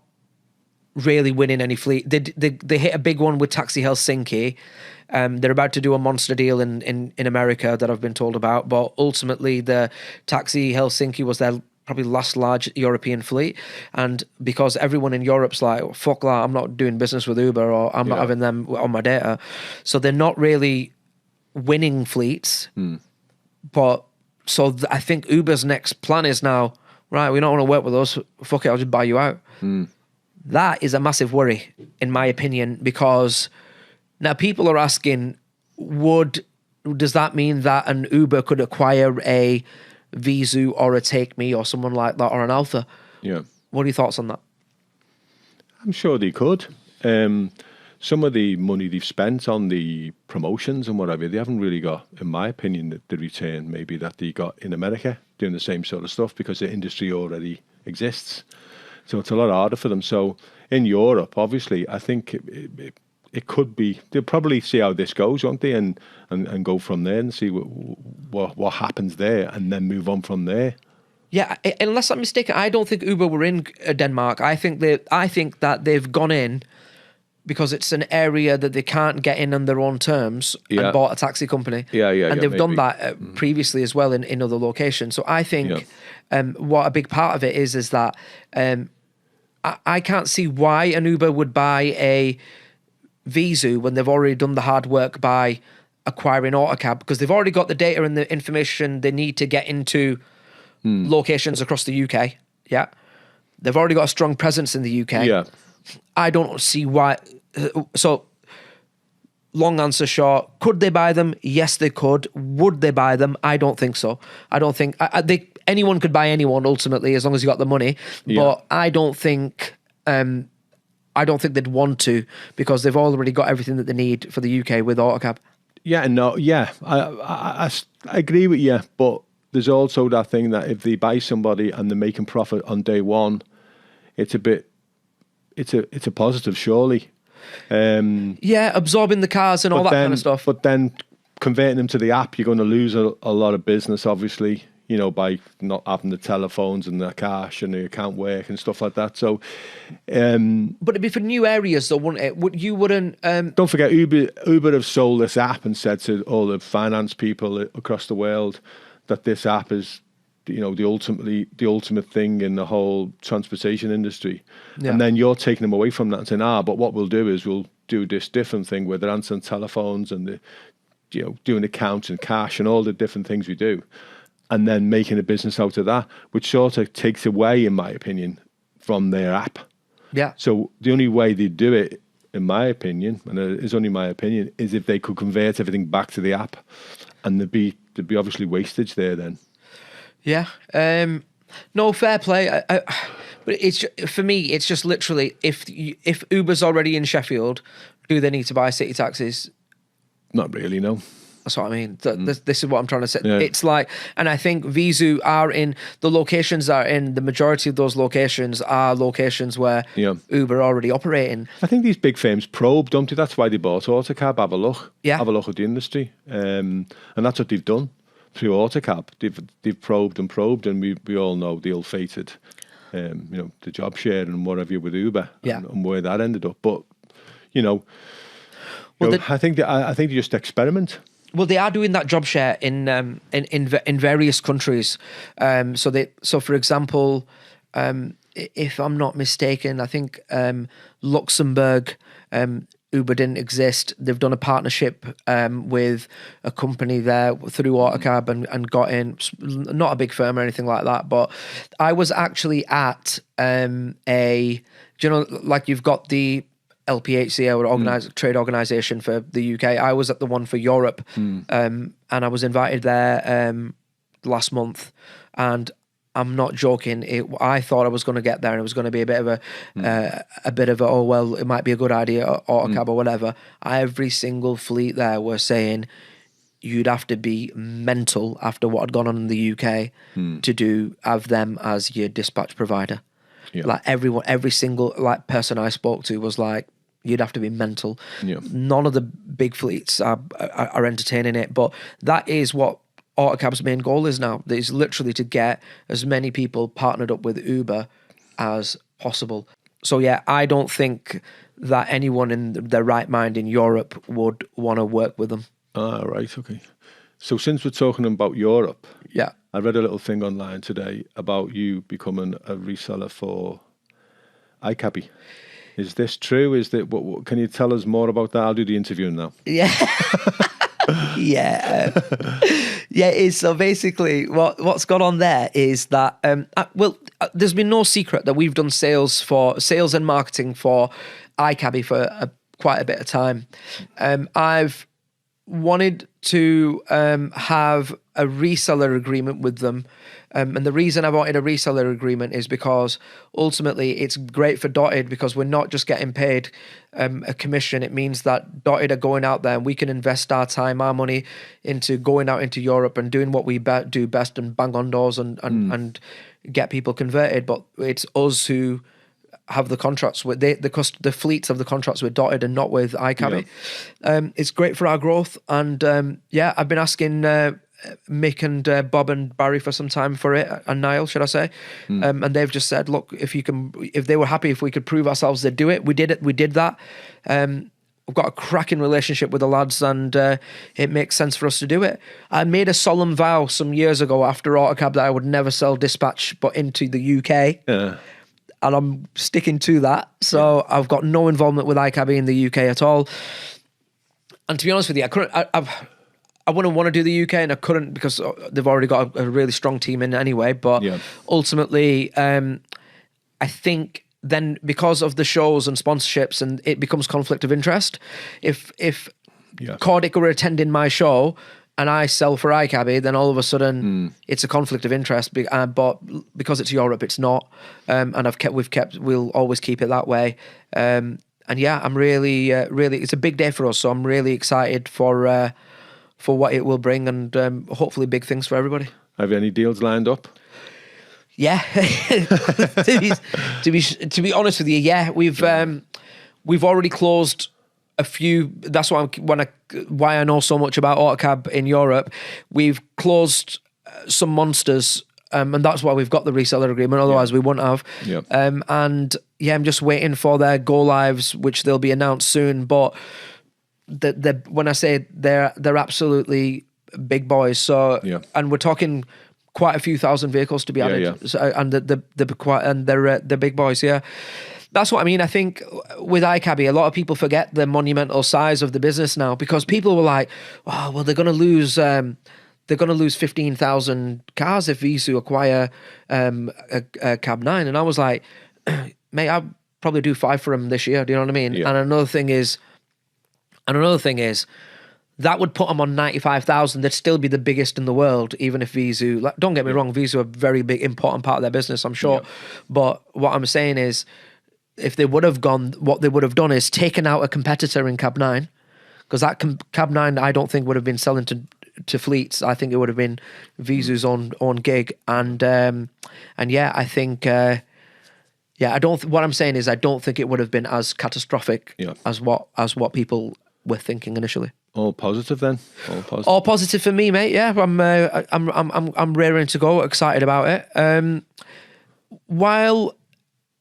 really winning any fleet. They hit a big one with Taxi Helsinki. They're about to do a monster deal in America that I've been told about, but ultimately the Taxi Helsinki was their probably last large European fleet, and because everyone in Europe's like, oh, fuck that, I'm not doing business with Uber, or I'm not having them on my data, so they're not really winning fleets, but So I think Uber's next plan is now, right, we don't want to work with us. Fuck it, I'll just buy you out. That is a massive worry, in my opinion, because now people are asking, does that mean that an Uber could acquire a Veezu or a Take Me or someone like that or an Alpha? Yeah. What are your thoughts on that? I'm sure they could. Some of the money they've spent on the promotions and whatever, they haven't really got, in my opinion, the return maybe that they got in America doing the same sort of stuff, because the industry already exists. So it's a lot harder for them. So in Europe, obviously, I think it could be, they'll probably see how this goes, won't they? And go from there and see what happens there, and then move on from there. Yeah, unless I'm mistaken, I don't think Uber were in Denmark. I think that they've gone in because it's an area that they can't get in on their own terms, and bought a taxi company. And they've done that previously as well in other locations. So I think what a big part of it is that I can't see why an Uber would buy a Veezu when they've already done the hard work by acquiring AutoCab, because they've already got the data and the information they need to get into locations across the UK. Yeah. They've already got a strong presence in the UK. Yeah. I don't see why. So, long answer short, could they buy them? Yes, they could. Would they buy them? I don't think so. I don't think anyone could buy anyone ultimately, as long as you got the money. Yeah. But I don't think they'd want to, because they've already got everything that they need for the UK with AutoCab. Yeah, no, yeah, I agree with you, but there's also that thing that if they buy somebody and they're making profit on day one, it's a positive, surely. Absorbing the cars and all that kind of stuff. But then converting them to the app, you're going to lose a lot of business, obviously, by not having the telephones and the cash and the account work and stuff like that. So, but it'd be for new areas, though, wouldn't it? You wouldn't. Don't forget, Uber have sold this app and said to all the finance people across the world that this app is, the ultimate thing in the whole transportation industry. Yeah. And then you're taking them away from that and saying, but what we'll do is we'll do this different thing where they're answering telephones and doing accounts and cash and all the different things we do, and then making a business out of that, which sort of takes away, in my opinion, from their app. Yeah. So the only way they do it, in my opinion, and it is only my opinion, is if they could convert everything back to the app, and there'd be obviously wastage there then. Yeah. No, fair play. But it's, for me, it's just literally, if Uber's already in Sheffield, do they need to buy city taxis? Not really, no. That's what I mean. This is what I'm trying to say. Yeah. It's like, and I think Veezu are in, the locations are in, the majority of those locations are locations where Uber are already operating. I think these big firms probe, don't they? That's why they bought AutoCab. Have a look. Yeah. Have a look at the industry. And that's what they've done through AutoCab. They've probed, and we all know the ill-fated, the job share and whatever with Uber and where that ended up. But, I think they just experiment. Well, they are doing that job share in various countries. So for example, if I'm not mistaken, I think Luxembourg, Uber didn't exist. They've done a partnership with a company there through AutoCab and got in. Not a big firm or anything like that, but I was actually at like you've got the LPHCA or trade organisation for the UK. I was at the one for Europe, and I was invited there last month, and I'm not joking. I thought I was going to get there and it was going to be a bit of it might be a good idea, AutoCab or whatever. Every single fleet there were saying you'd have to be mental after what had gone on in the UK to have them as your dispatch provider. Yeah. Like every single person I spoke to was like, you'd have to be mental. Yeah. None of the big fleets are entertaining it, but that is what AutoCab's main goal is now. Is literally to get as many people partnered up with Uber as possible. So yeah, I don't think that anyone in their right mind in Europe would want to work with them. Right, okay. So since we're talking about Europe, yeah, I read a little thing online today about you becoming a reseller for iCabbi. Is this true? What can you tell us more about that? I'll do the interview now. Yeah. Yeah, it is. So basically, what's gone on there is that there's been no secret that we've done sales and marketing for iCabbi for quite a bit of time. I've wanted to have a reseller agreement with them. And the reason I wanted a reseller agreement is because ultimately it's great for Dotted because we're not just getting paid a commission. It means that Dotted are going out there and we can invest our time, our money into going out into Europe and doing what we do best and bang on doors and get people converted. But it's us who have the contracts with the fleets of the contracts with Dotted and not with iCabbi. Yeah. It's great for our growth. And I've been asking Mick and Bob and Barry for some time for it, and Niall, should I say? And they've just said, look, if they were happy, if we could prove ourselves, they'd do it. We did it. We did that. We've got a cracking relationship with the lads, and it makes sense for us to do it. I made a solemn vow some years ago after AutoCab that I would never sell dispatch, but into the UK. Yeah. And I'm sticking to that. So I've got no involvement with iCabbi in the UK at all. And to be honest with you, I wouldn't want to do the UK, and I couldn't because they've already got a really strong team in anyway. But ultimately, I think then because of the shows and sponsorships, and it becomes conflict of interest. If Cordic were attending my show and I sell for iCabbi, then all of a sudden it's a conflict of interest. But because it's Europe, it's not. And we'll always keep it that way. I'm really, it's a big day for us. So I'm really excited for what it will bring, and hopefully big things for everybody. Have you any deals lined up? Yeah, to be honest with you, yeah, we've already closed a few. That's why I know so much about AutoCab in Europe. We've closed some monsters, and that's why we've got the reseller agreement. Otherwise, we wouldn't have. Yep. I'm just waiting for their go lives, which they'll be announced soon. But when I say they're absolutely big boys. So and we're talking quite a few thousand vehicles to be added. Yeah. So, and they're big boys. Yeah. That's what I mean. I think with iCabbi, a lot of people forget the monumental size of the business now because people were like, "Oh, well, they're going to lose 15,000 cars if Visu acquire a Cab 9." And I was like, "Mate, I'll probably do 5 for them this year." Do you know what I mean? Yeah. And another thing is, that would put them on 95,000. They'd still be the biggest in the world, even if Veezu. Don't get me wrong, Veezu are a very big, important part of their business, I'm sure. Yeah. But what I'm saying is, if they would have gone, what they would have done is taken out a competitor in Cab 9, because that Cab 9 I don't think would have been selling to fleets. I think it would have been Veezu's own gig, and I think what I'm saying is I don't think it would have been as catastrophic as what people were thinking initially. All positive then. All positive for me, mate. Yeah, I'm raring to go, excited about it. While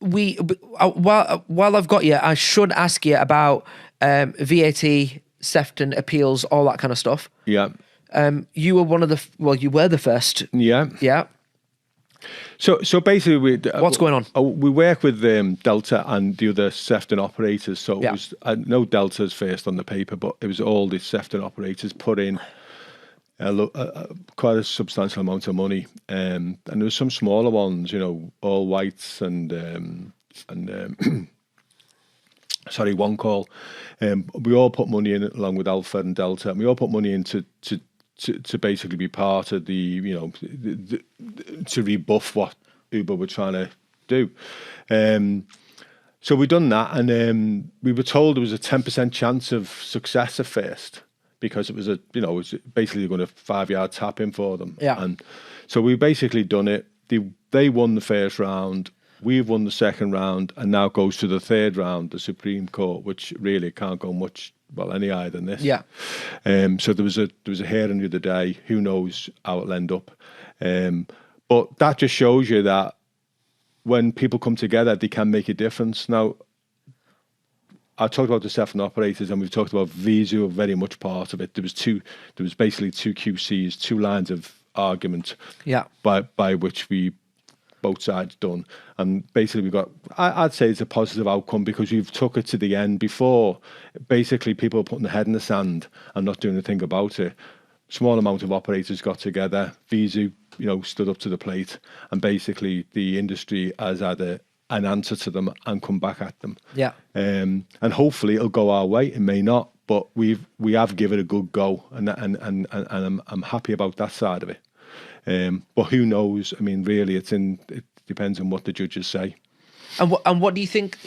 I've got you, I should ask you about VAT, Sefton appeals, all that kind of stuff. Yeah. You were you were the first. Yeah. Yeah. So basically, what's going on? We work with Delta and the other Sefton operators. So it was no Delta's first on the paper, but it was all the Sefton operators put in quite a substantial amount of money, and there was some smaller ones, all whites and sorry, One Call. We all put money in along with Alpha and Delta, and we all put money in to basically be part of to rebuff what Uber were trying to do. So we done that, and we were told there was a 10% chance of success at first because it was it was basically going to 5-yard tap in for them. Yeah. And so we basically done it. They won the first round. We've won the second round, and now goes to the third round, the Supreme Court, which really can't go any higher than this. Yeah. So there was a hearing the other day. Who knows how it'll end up? But that just shows you that when people come together, they can make a difference. Now, I talked about the Sefton operators, and we've talked about Veezu, very much part of it. There was basically 2 QCs, 2 lines of argument. Yeah. By which we both sides done, and basically we've got, I'd say it's a positive outcome because we've took it to the end. Before, basically people were putting their head in the sand and not doing anything about it. small amount of operators got together. Veezu, stood up to the plate, and basically the industry has had an answer to them and come back at them. Yeah. And hopefully it'll go our way. It may not, but we have given it a good go, and I'm happy about that side of it. But who knows? I mean, really, it depends on what the judges say. And what do you think?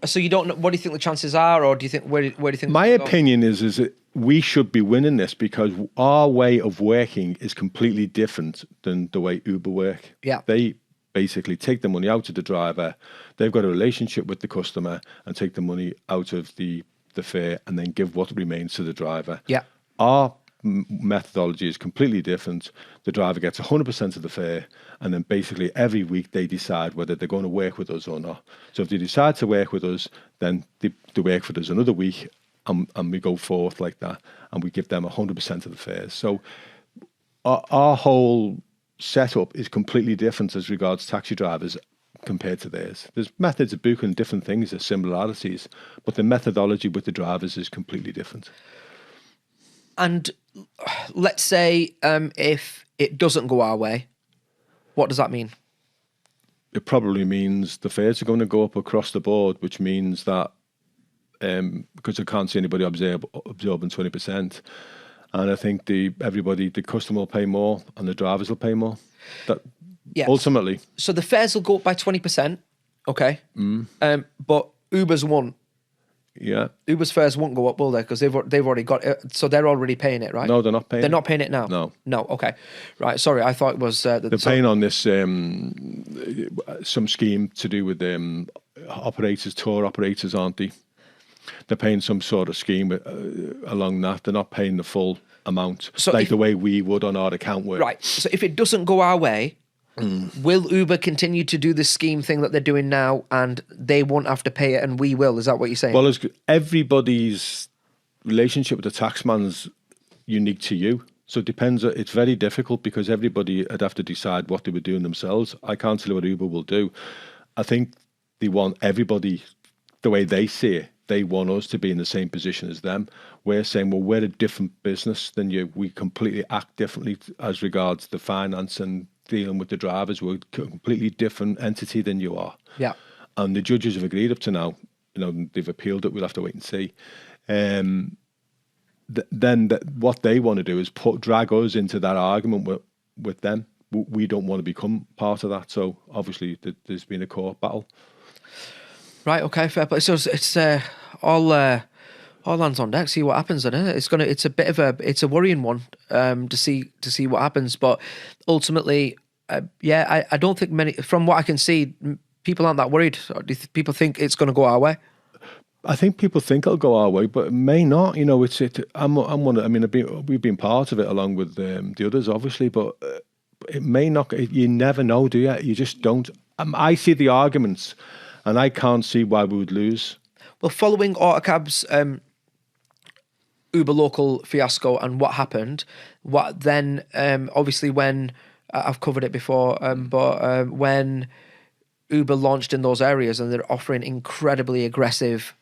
So you don't know, what do you think the chances are, or do you think where do you think? My opinion is that we should be winning this because our way of working is completely different than the way Uber work. Yeah. They basically take the money out of the driver. They've got a relationship with the customer and take the money out of the fare and then give what remains to the driver. Yeah. Our methodology is completely different. The driver gets 100% of the fare, and then basically every week they decide whether they're going to work with us or not. So if they decide to work with us, then they work with us another week, and we go forth like that, and we give them 100% of the fares. So our whole setup is completely different as regards taxi drivers compared to theirs. There's methods of booking different things, there's similarities, but the methodology with the drivers is completely different. And let's say if it doesn't go our way, what does that mean? It probably means the fares are going to go up across the board, which means that because I can't see anybody absorbing 20%, and I think the customer will pay more and the drivers will pay more. That ultimately. So the fares will go up by 20%, okay? But Uber's won't. Yeah. Uber's fares won't go up, will they? Because they've already got it, so they're already paying it, right? No, they're not paying. They're not paying it now. No. Okay, right. Sorry, I thought it was. They're paying on this some scheme to do with operators, tour operators, aren't they? They're paying some sort of scheme along that. They're not paying the full amount, so the way we would on our account work. Right. So if it doesn't go our way, will Uber continue to do this scheme thing that they're doing now, and they won't have to pay it, and we will? Is that what you're saying? Well, everybody's relationship with the taxman's unique to you. So it depends. It's very difficult because everybody would have to decide what they were doing themselves. I can't tell you what Uber will do. I think they want everybody, the way they see it, they want us to be in the same position as them. We're saying, well, we're a different business than you. We completely act differently as regards the finance and dealing with the drivers. We're a completely different entity than you are. Yeah. And the judges have agreed up to now. They've appealed it. We'll have to wait and see. Then what they want to do is drag us into that argument with them. We don't want to become part of that. So obviously there's been a court battle. Right. Okay. Fair play. So it's all hands on deck. See what happens. Then it's a bit of a worrying one to see what happens. But ultimately, I don't think many. From what I can see, people aren't that worried. Or do people think it's going to go our way? I think people think it'll go our way, but it may not. I'm one. I mean, we've been part of it along with the others, obviously, but it may not. You never know, do you? You just don't. I see the arguments, and I can't see why we would lose. Well, following AutoCab's Uber Local fiasco and what happened, then obviously when I've covered it before, but when Uber launched in those areas and they're offering incredibly aggressive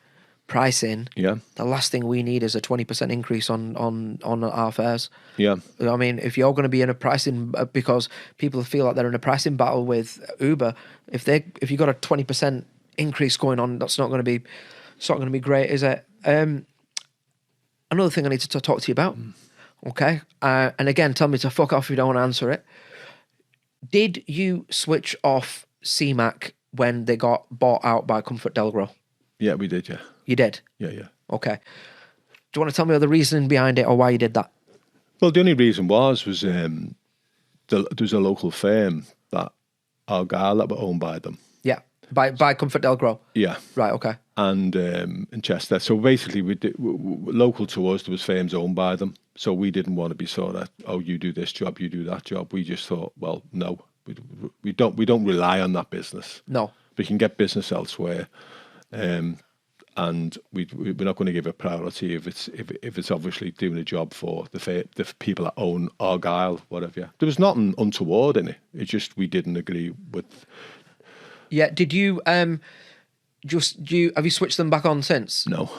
pricing, the last thing we need is a 20% increase on our fares. Yeah. I mean, if you're going to be in a pricing, because people feel like they're in a pricing battle with Uber, if you got a 20% increase going on, it's not going to be great, is it? Another thing I need to talk to you about, okay? And again, tell me to fuck off if you don't want to answer it. Did you switch off CMAC when they got bought out by ComfortDelGro? Yeah, we did, yeah. You did? Yeah. Okay. Do you want to tell me the reasoning behind it or why you did that? Well, the only reason was there was a local firm that Argyle that were owned by them. Yeah, by ComfortDelGro? Yeah. Right, okay. And in Chester. So basically, local to us, there was firms owned by them. So we didn't want to be sort of, oh, you do this job, you do that job. We just thought, well, no, we don't rely on that business. No. We can get business elsewhere. And we're not going to give it priority if it's obviously doing a job for the people that own Argyle, whatever. There was nothing untoward in it. It's just we didn't agree with. Yeah. Did you have you switched them back on since? No.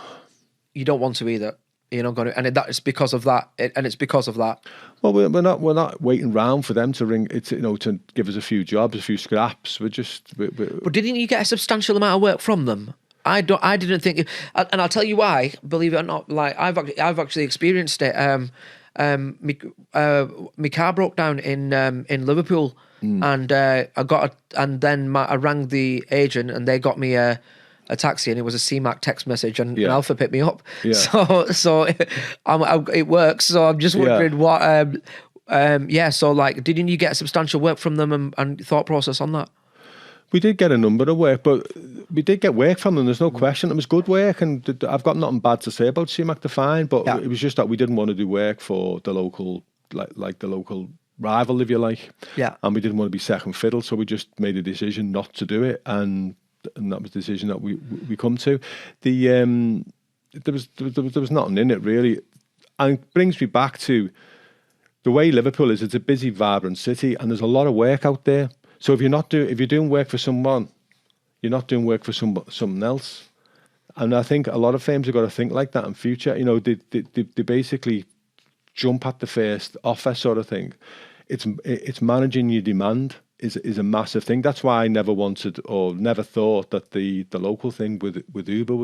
You don't want to either. you're not going to, and it's because of that. It's because of that. Well, we're not waiting round for them to ring. It's to give us a few jobs, a few scraps. But didn't you get a substantial amount of work from them? I didn't think, and I'll tell you why. Believe it or not, like I've actually experienced it. My car broke down in Liverpool, and I rang the agent, and they got me a taxi, and it was a CMAC text message, and Alpha picked me up. Yeah. So it works. So I'm just wondering what. So like, didn't you get substantial work from them and thought process on that? We did get a number of work, but we did get work from them. There's no question. It was good work, and I've got nothing bad to say about CMAC Define, but it was just that we didn't want to do work for the local, like the local rival, if you like. Yeah. And we didn't want to be second fiddle, so we just made a decision not to do it, and that was the decision that we come to. There was nothing in it really, and it brings me back to the way Liverpool is. It's a busy, vibrant city, and there's a lot of work out there. So if you're doing work for someone, you're not doing work for something else. And I think a lot of firms have got to think like that in future. They basically jump at the first offer sort of thing. It's managing your demand is a massive thing. That's why I never wanted or never thought that the local thing with Uber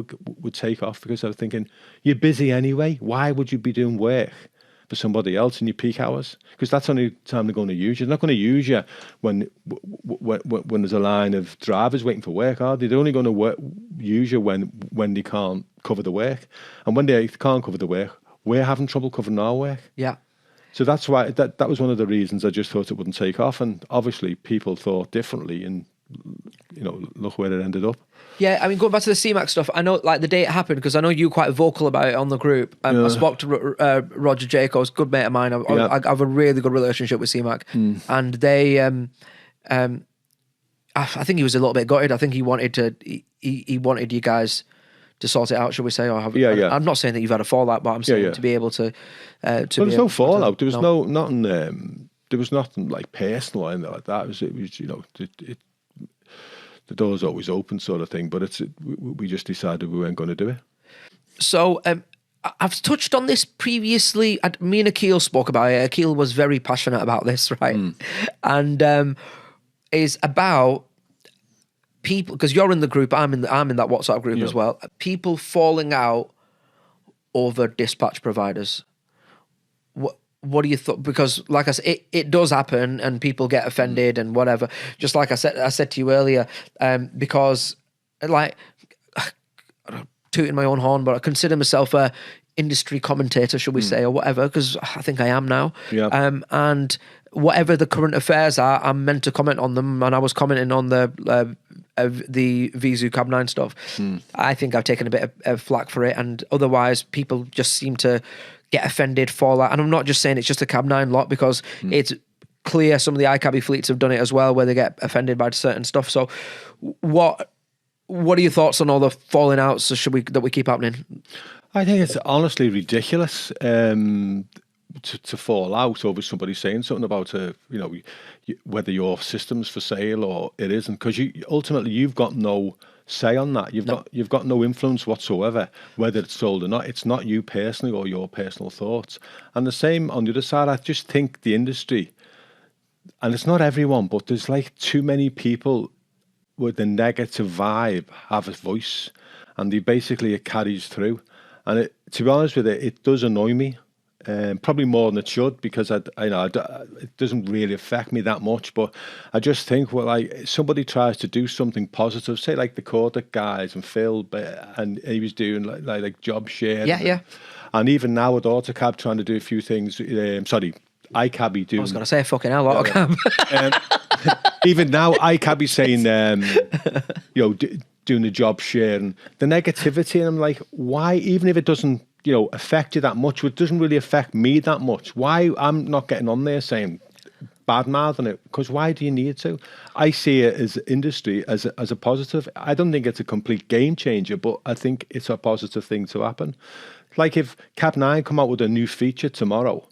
would take off, because I was thinking, you're busy anyway. Why would you be doing work for somebody else in your peak hours? Because that's the only time they're going to use you. They're not going to use you when there's a line of drivers waiting for work, are they? They're only going to use you when they can't cover the work. And when they can't cover the work, we're having trouble covering our work. Yeah. So that's why that was one of the reasons I just thought it wouldn't take off. And obviously people thought differently, and look where it ended up. Yeah, I mean, going back to the CMAC stuff, I know, like, the day it happened, because I know you were quite vocal about it on the group. I spoke to Roger Jacobs, good mate of mine. I have a really good relationship with CMAC. And they, I think he was a little bit gutted. I think he wanted you guys to sort it out, shall we say? Or have, I'm not saying that you've had a fallout, but I'm saying to be able to well, there's no fallout. There was nothing. There was nothing like personal or anything like that. It was the door's always open, sort of thing. But we just decided we weren't going to do it. So I've touched on this previously. Me and Akil spoke about it. Akil was very passionate about this, right? And is about people, because you're in the group. I'm in that WhatsApp group as well. People falling out over dispatch providers. What do you thought? Because, like I said, it does happen, and people get offended and whatever. Just like I said to you earlier, because, like, tooting my own horn, but I consider myself a industry commentator, should we say, or whatever, because I think I am now. Yeah. And whatever the current affairs are, I'm meant to comment on them, and I was commenting on the Visu Cab 9 stuff. I think I've taken a bit of flack for it, and otherwise people just seem to get offended, fall out. And I'm not just saying it's just a Cab 9 lot, because it's clear some of the iCabbi fleets have done it as well, where they get offended by certain stuff. So what are your thoughts on all the falling outs that we keep happening? I think it's honestly ridiculous to fall out over somebody saying something about whether your system's for sale or it isn't, because ultimately you've got no say on that. You've got no influence whatsoever whether it's sold or not. It's not you personally or your personal thoughts. And the same on the other side. I just think the industry, and it's not everyone, but there's like too many people with the negative vibe have a voice, and it carries through. And to be honest with it does annoy me. Probably more than it should, because it doesn't really affect me that much. But I just think, somebody tries to do something positive, say like the Kodak guys and Phil, and he was doing like job share. Yeah. And even now with AutoCab trying to do a few things. iCabbi doing. I was going to say fucking hell, AutoCab. Even now, iCabbi saying, doing the job share and the negativity, and I'm like, why? Even if it doesn't affect you that much, it doesn't really affect me that much. Why I'm not getting on there saying bad mouthing it? Because why do you need to? I see it as industry as a positive. I don't think it's a complete game changer, but I think it's a positive thing to happen. Like if Cab 9 come out with a new feature tomorrow,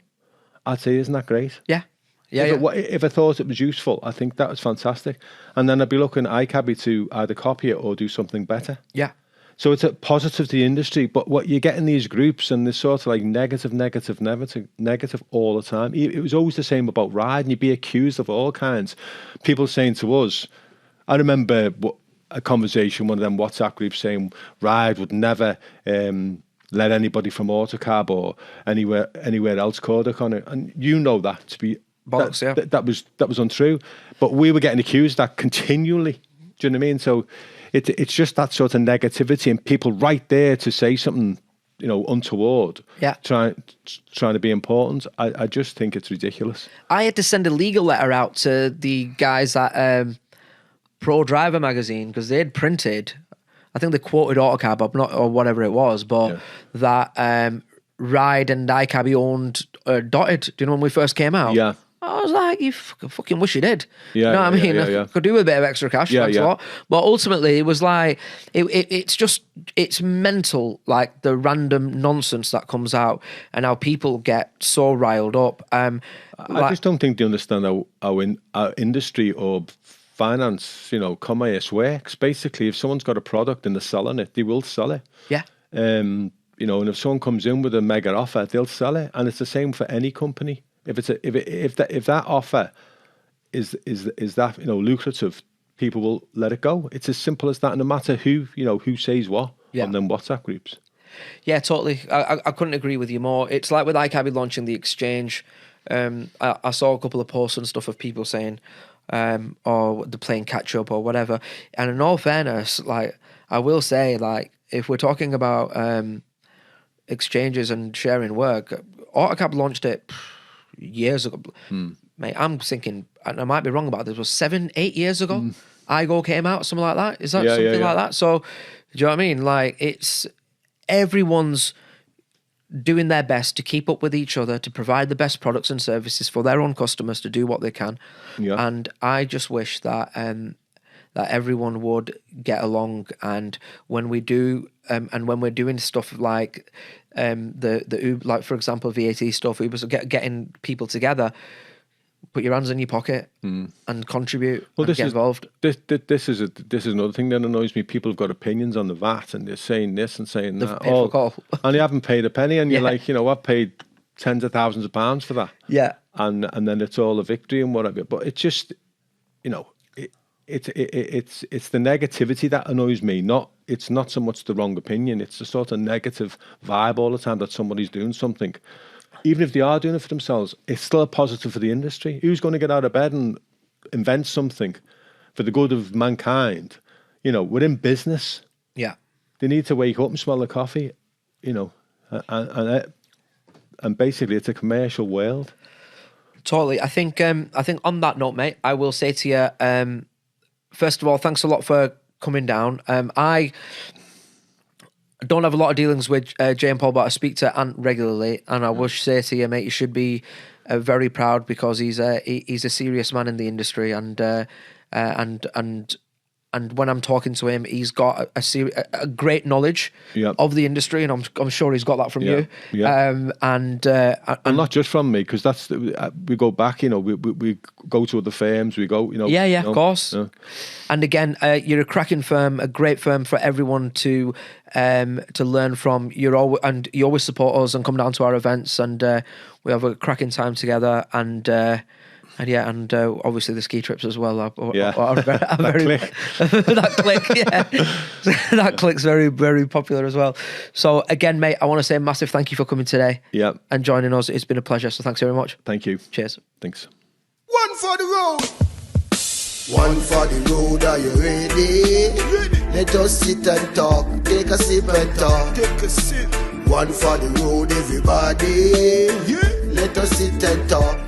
I'd say, isn't that great? Yeah. If I thought it was useful, I think that was fantastic. And then I'd be looking at iCabbi to either copy it or do something better. Yeah. So it's a positive to the industry, but what you get in these groups and this sort of like negative all the time. It was always the same about Riide, and you'd be accused of all kinds. People saying to us, I remember a conversation, one of them WhatsApp groups saying Riide would never let anybody from AutoCab or anywhere else code on it, and you know that to be bollocks, that was untrue. But we were getting accused of that continually. Do you know what I mean? So it's just that sort of negativity and people right there to say something, you know, untoward. Yeah. Trying to be important. I just think it's ridiculous. I had to send a legal letter out to the guys at Pro Driver magazine because they had printed, I think they quoted AutoCab or whatever it was, but that Riide and iCabbi owned Dotted. Do you know when we first came out? Yeah. I was like, you fucking wish you did. Yeah, you know what I mean? Yeah. Could do with a bit of extra cash, thanks a lot. But ultimately, it was like, it's mental, like the random nonsense that comes out and how people get so riled up. I just don't think they understand how our industry or finance, you know, commerce works. Basically, if someone's got a product and they're selling it, they will sell it. Yeah. You know, and if someone comes in with a mega offer, they'll sell it. And it's the same for any company. If that offer is that, you know, lucrative, people will let it go. It's as simple as that. No matter who says what on them WhatsApp groups. Yeah, totally. I couldn't agree with you more. It's like with iCabbi launching the exchange. I saw a couple of posts and stuff of people saying, or they're playing catch up or whatever. And in all fairness, like I will say, like if we're talking about exchanges and sharing work, AutoCab launched it years ago. Mate, I'm thinking, and I might be wrong about this, was 7-8 years ago iGo came out, something like that. Is that something like that? So do you know what I mean? Like it's everyone's doing their best to keep up with each other, to provide the best products and services for their own customers, to do what they can. And I just wish that that everyone would get along, and when we do and when we're doing stuff like the Uber, like for example VAT stuff, Uber's getting people together, put your hands in your pocket and contribute. Well, and get involved. This is another thing that annoys me. People have got opinions on the VAT and they're saying this and saying They've that. paid fuck all. And they haven't paid a penny, and you're like, you know, I've paid tens of thousands of pounds for that. Yeah. And then it's all a victory and whatever. But it's just, you know, it's the negativity that annoys me. It's not so much the wrong opinion. It's the sort of negative vibe all the time that somebody's doing something. Even if they are doing it for themselves, it's still a positive for the industry. Who's going to get out of bed and invent something for the good of mankind? You know, we're in business. Yeah. They need to wake up and smell the coffee, you know, and basically it's a commercial world. Totally. I think on that note, mate, I will say to you, first of all, thanks a lot for coming down. I don't have a lot of dealings with Jay and Paul, but I speak to Ant regularly, and I will say to you, mate, you should be very proud, because he's a serious man in the industry, and when I'm talking to him, he's got a great knowledge of the industry, and I'm sure he's got that from you. And not just from me, because that's we go back. You know, we go to other firms. We go, you know. Yeah, of course. Yeah. And again, you're a cracking firm, a great firm for everyone to learn from. You always support us and come down to our events, and we have a cracking time together. And obviously the ski trips as well. That clique, that clique's very, very popular as well. So again, mate, I want to say a massive thank you for coming today. Yeah, and joining us. It's been a pleasure. So thanks very much. Thank you. Cheers. Thanks. One for the road. One for the road. Are you ready? Let us sit and talk. Take a sip and talk. One for the road, everybody. Let us sit and talk.